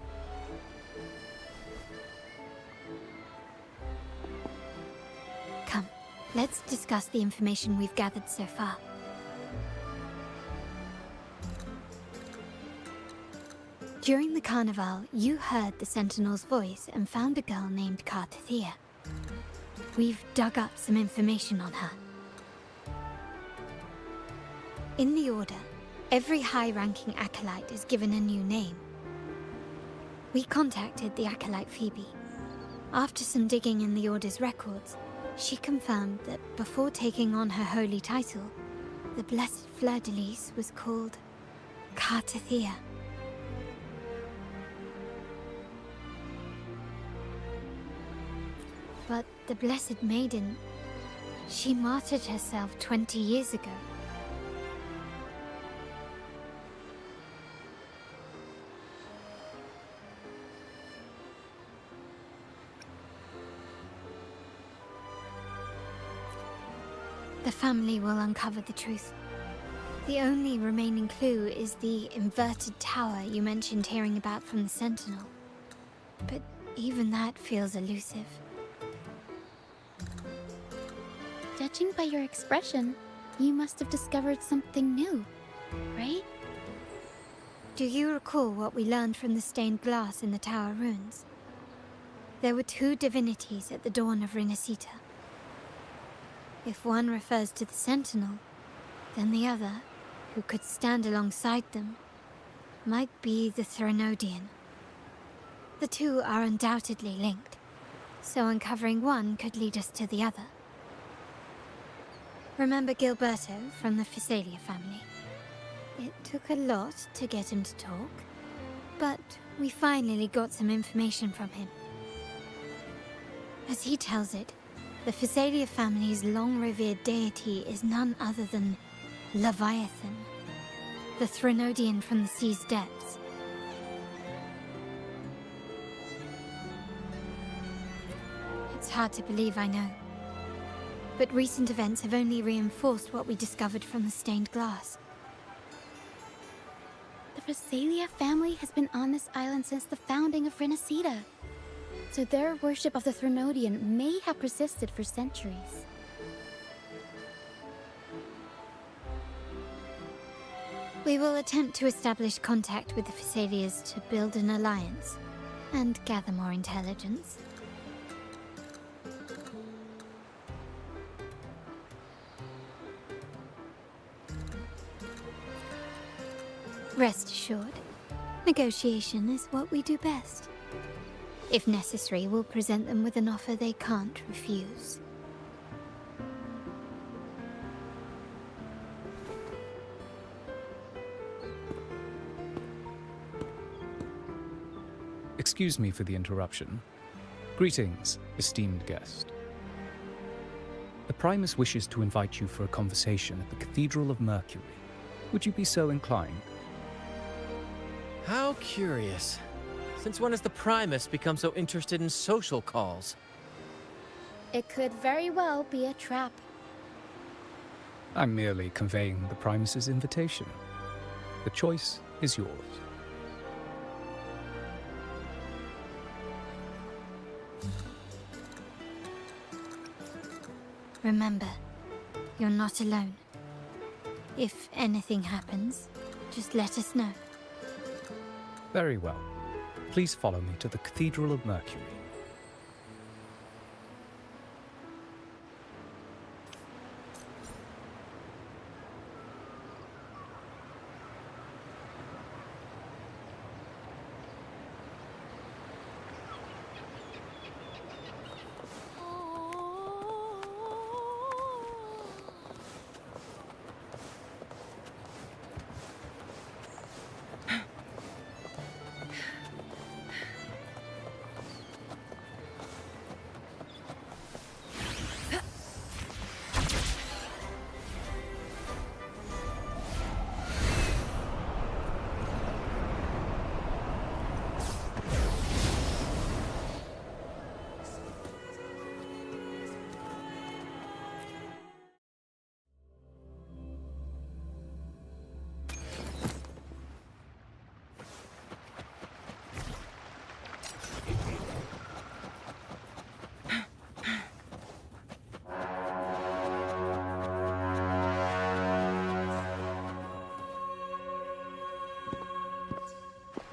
Come, let's discuss the information we've gathered so far. During the carnival, you heard the Sentinel's voice and found a girl named Cartathea. We've dug up some information on her. In the Order, every high-ranking acolyte is given a new name. We contacted the acolyte Phoebe. After some digging in the Order's records, she confirmed that before taking on her holy title, the Blessed Fleur-de-Lis was called Cartathea. But the Blessed Maiden, she martyred herself 20 years ago. The family will uncover the truth. The only remaining clue is the inverted tower you mentioned hearing about from the Sentinel. But even that feels elusive. Judging by your expression, you must have discovered something new, right? Do you recall what we learned from the stained glass in the tower ruins? There were two divinities at the dawn of Rinascita. If one refers to the Sentinel, then the other, who could stand alongside them, might be the Threnodian. The two are undoubtedly linked, so uncovering one could lead us to the other. Remember Gilberto from the Physalia family? It took a lot to get him to talk, but we finally got some information from him. As he tells it, the Physalia family's long-revered deity is none other than Leviathan, the Threnodian from the sea's depths. It's hard to believe, I know. But recent events have only reinforced what we discovered from the stained glass. The Physalia family has been on this island since the founding of Rinascita. So their worship of the Threnodian may have persisted for centuries. We will attempt to establish contact with the Physalias to build an alliance and gather more intelligence. Rest assured, negotiation is what we do best. If necessary, we'll present them with an offer they can't refuse. Excuse me for the interruption. Greetings, esteemed guest. The Primus wishes to invite you for a conversation at the Cathedral of Mercury. Would you be so inclined? How curious. Since when has the Primus become so interested in social calls? It could very well be a trap. I'm merely conveying the Primus's invitation. The choice is yours. Remember, you're not alone. If anything happens, just let us know. Very well. Please follow me to the Cathedral of Mercury.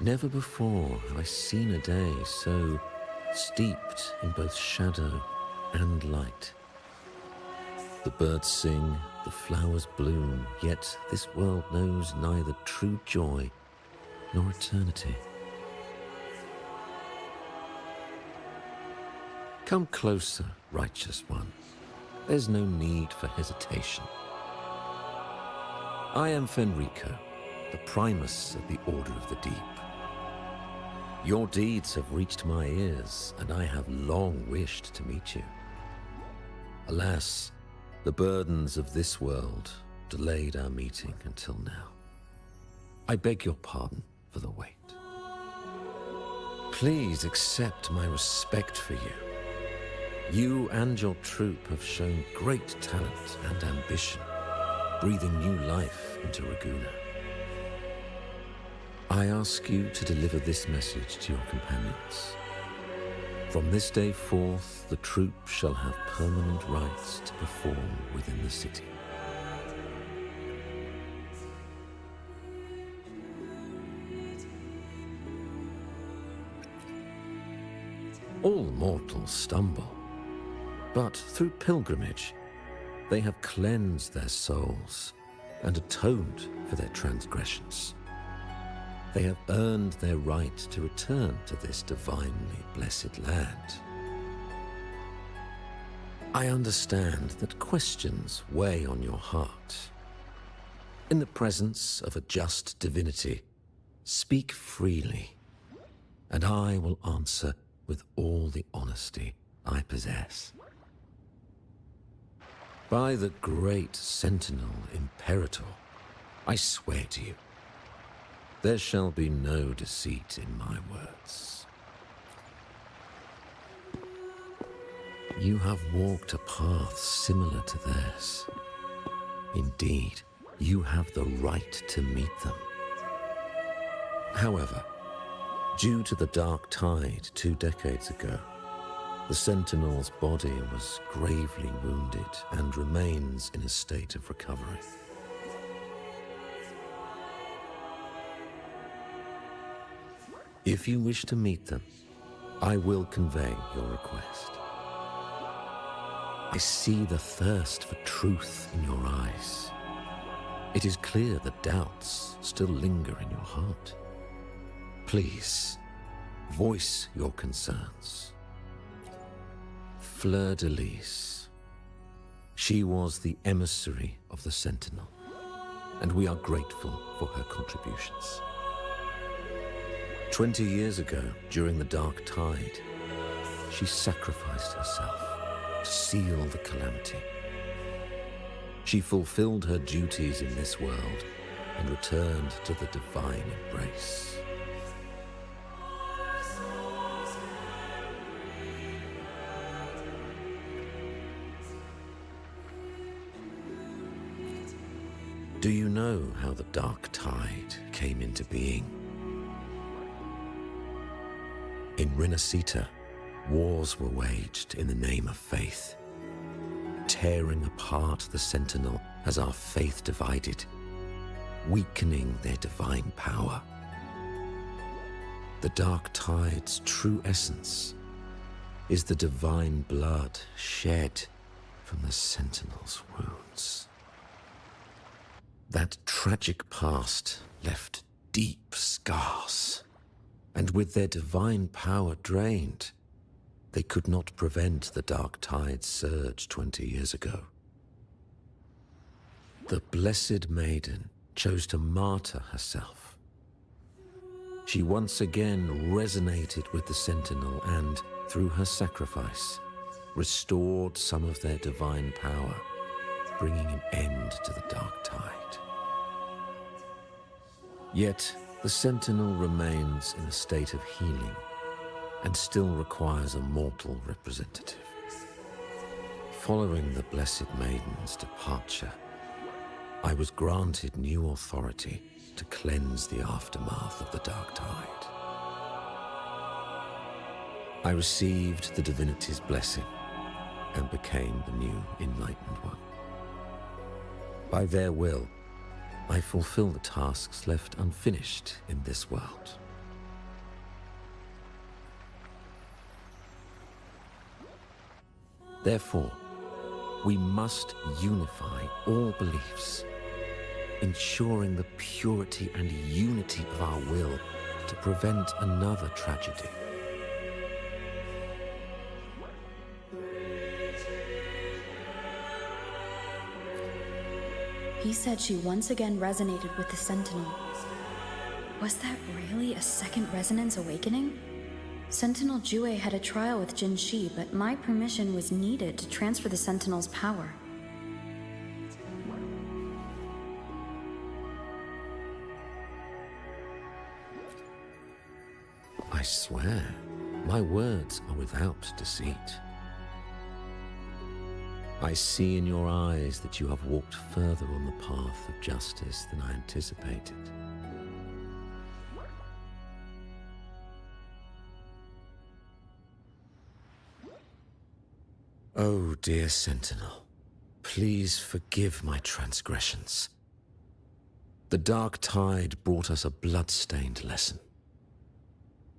Never before have I seen a day so steeped in both shadow and light. The birds sing, the flowers bloom, yet this world knows neither true joy nor eternity. Come closer, righteous one. There's no need for hesitation. I am Fenrico, the Primus of the Order of the Deep. Your deeds have reached my ears, and I have long wished to meet you. Alas, the burdens of this world delayed our meeting until now. I beg your pardon for the wait. Please accept my respect for you. You and your troop have shown great talent and ambition, breathing new life into Raguna. I ask you to deliver this message to your companions. From this day forth, the troop shall have permanent rights to perform within the city. All mortals stumble, but through pilgrimage, they have cleansed their souls and atoned for their transgressions. They have earned their right to return to this divinely blessed land. I understand that questions weigh on your heart. In the presence of a just divinity, speak freely, and I will answer with all the honesty I possess. By the great Sentinel Imperator, I swear to you, there shall be no deceit in my words. You have walked a path similar to theirs. Indeed, you have the right to meet them. However, due to the Dark Tide 2 decades ago, the Sentinel's body was gravely wounded and remains in a state of recovery. If you wish to meet them, I will convey your request. I see the thirst for truth in your eyes. It is clear that doubts still linger in your heart. Please, voice your concerns. Fleur-de-Lis. She was the emissary of the Sentinel, and we are grateful for her contributions. 20 years ago, during the Dark Tide, she sacrificed herself to seal the calamity. She fulfilled her duties in this world and returned to the divine embrace. Do you know how the Dark Tide came into being? In Rinascita, wars were waged in the name of faith, tearing apart the Sentinel as our faith divided, weakening their divine power. The Dark Tide's true essence is the divine blood shed from the Sentinel's wounds. That tragic past left deep scars, and with their divine power drained, they could not prevent the Dark Tide's surge 20 years ago. The Blessed Maiden chose to martyr herself. She once again resonated with the Sentinel and, through her sacrifice, restored some of their divine power, bringing an end to the Dark Tide. Yet, the Sentinel remains in a state of healing and still requires a mortal representative. Following the Blessed Maiden's departure, I was granted new authority to cleanse the aftermath of the Dark Tide. I received the divinity's blessing and became the new Enlightened One. By their will, I fulfill the tasks left unfinished in this world. Therefore, we must unify all beliefs, ensuring the purity and unity of our will to prevent another tragedy. He said she once again resonated with the Sentinel. Was that really a second resonance awakening? Sentinel Jue had a trial with Jin Shi, but my permission was needed to transfer the Sentinel's power. I swear, my words are without deceit. I see in your eyes that you have walked further on the path of justice than I anticipated. Oh, dear Sentinel, please forgive my transgressions. The dark tide brought us a blood-stained lesson.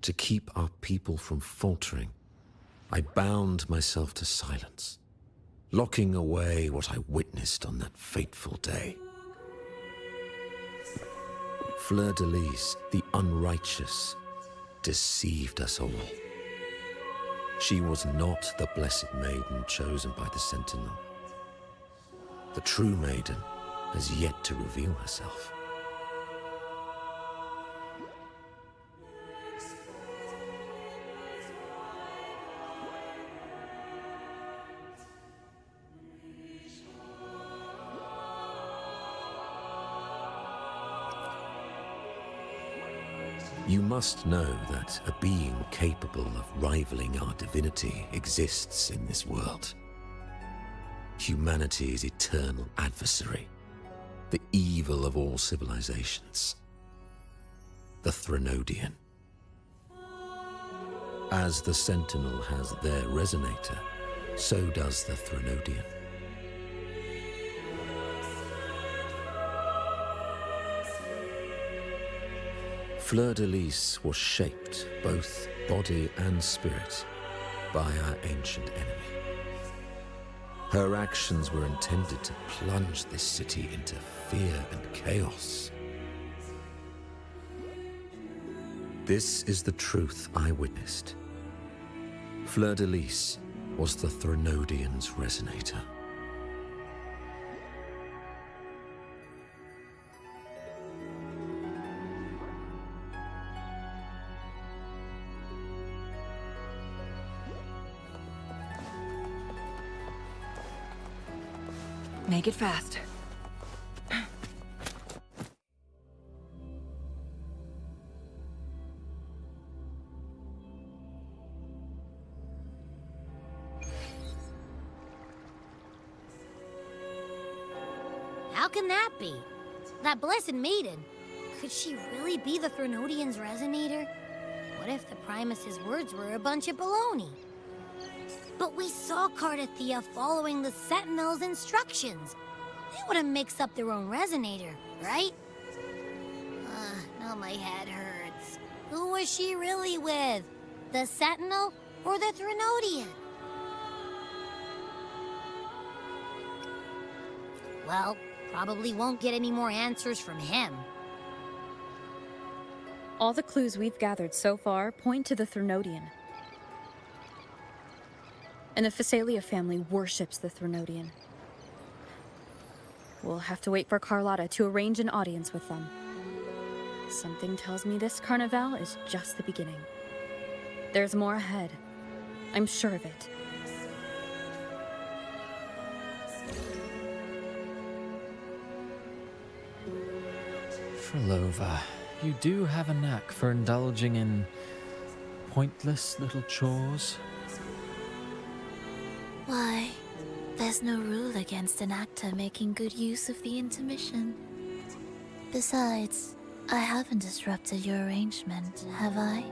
To keep our people from faltering, I bound myself to silence, locking away what I witnessed on that fateful day. Fleur-de-Lis, the unrighteous, deceived us all. She was not the blessed maiden chosen by the Sentinel. The true maiden has yet to reveal herself. You must know that a being capable of rivaling our divinity exists in this world. Humanity's eternal adversary, the evil of all civilizations, the Threnodian. As the Sentinel has their resonator, so does the Threnodian. Fleur-de-Lis was shaped, both body and spirit, by our ancient enemy. Her actions were intended to plunge this city into fear and chaos. This is the truth I witnessed. Fleur-de-Lis was the Threnodian's resonator. Make it fast. How can that be? That blessed maiden. Could she really be the Threnodian's resonator? What if the Primus's words were a bunch of baloney? But we saw Cardathea following the Sentinel's instructions. They wouldn't mix up their own resonator, right? Now my head hurts. Who was she really with? The Sentinel or the Threnodian? Well, probably won't get any more answers from him. All the clues we've gathered so far point to the Threnodian. And the Phasalia family worships the Threnodian. We'll have to wait for Carlotta to arrange an audience with them. Something tells me this Carnival is just the beginning. There's more ahead. I'm sure of it. Frolova, you do have a knack for indulging in pointless little chores. Why, there's no rule against an actor making good use of the intermission. Besides, I haven't disrupted your arrangement, have I?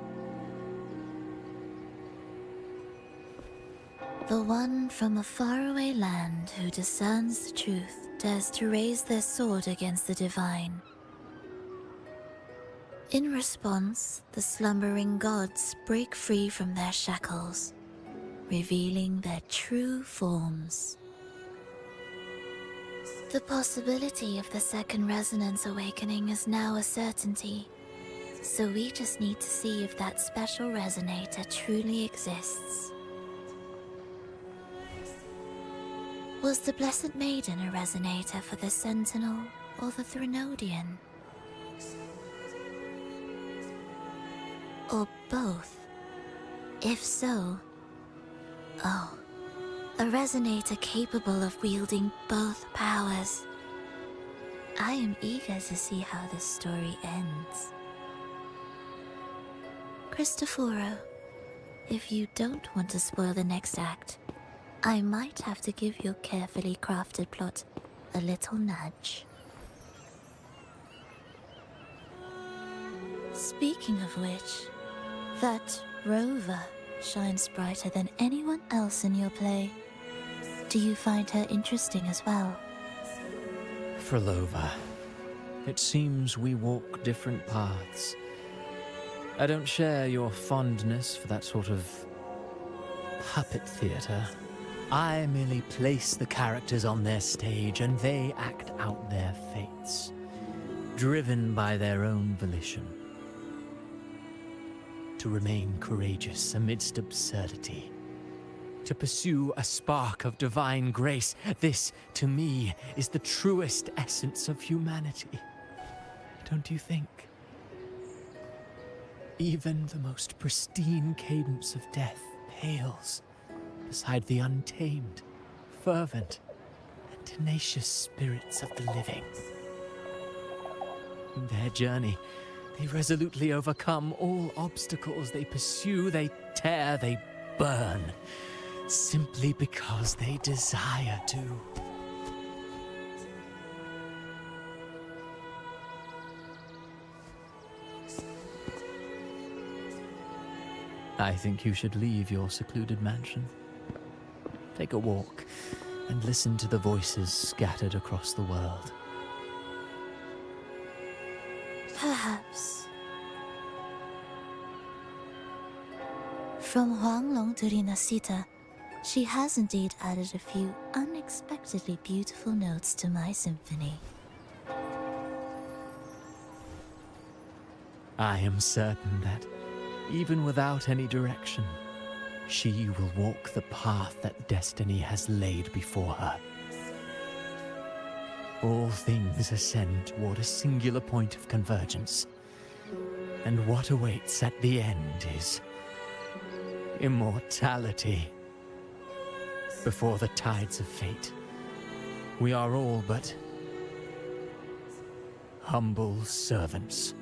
The one from a faraway land who discerns the truth dares to raise their sword against the divine. In response, the slumbering gods break free from their shackles. revealing their true forms. The possibility of the second resonance awakening is now a certainty, so we just need to see if that special resonator truly exists. Was the Blessed Maiden a resonator for the Sentinel or the Threnodian? Or both? If so, oh, a resonator capable of wielding both powers. I am eager to see how this story ends. Cristoforo, if you don't want to spoil the next act, I might have to give your carefully crafted plot a little nudge. Speaking of which, that rover shines brighter than anyone else in your play. Do you find her interesting as well? Frolova, it seems we walk different paths. I don't share your fondness for that sort of puppet theater. I merely place the characters on their stage and they act out their fates, driven by their own volition. To remain courageous amidst absurdity, to pursue a spark of divine grace, this, to me, is the truest essence of humanity. Don't you think? Even the most pristine cadence of death pales beside the untamed, fervent, and tenacious spirits of the living. In their journey, they resolutely overcome all obstacles. They pursue, they tear, they burn, simply because they desire to. I think you should leave your secluded mansion. Take a walk and listen to the voices scattered across the world. Perhaps. From Huanglong to Rinascita, she has indeed added a few unexpectedly beautiful notes to my symphony. I am certain that, even without any direction, she will walk the path that destiny has laid before her. All things ascend toward a singular point of convergence, and what awaits at the end is immortality. Before the tides of fate, we are all but humble servants.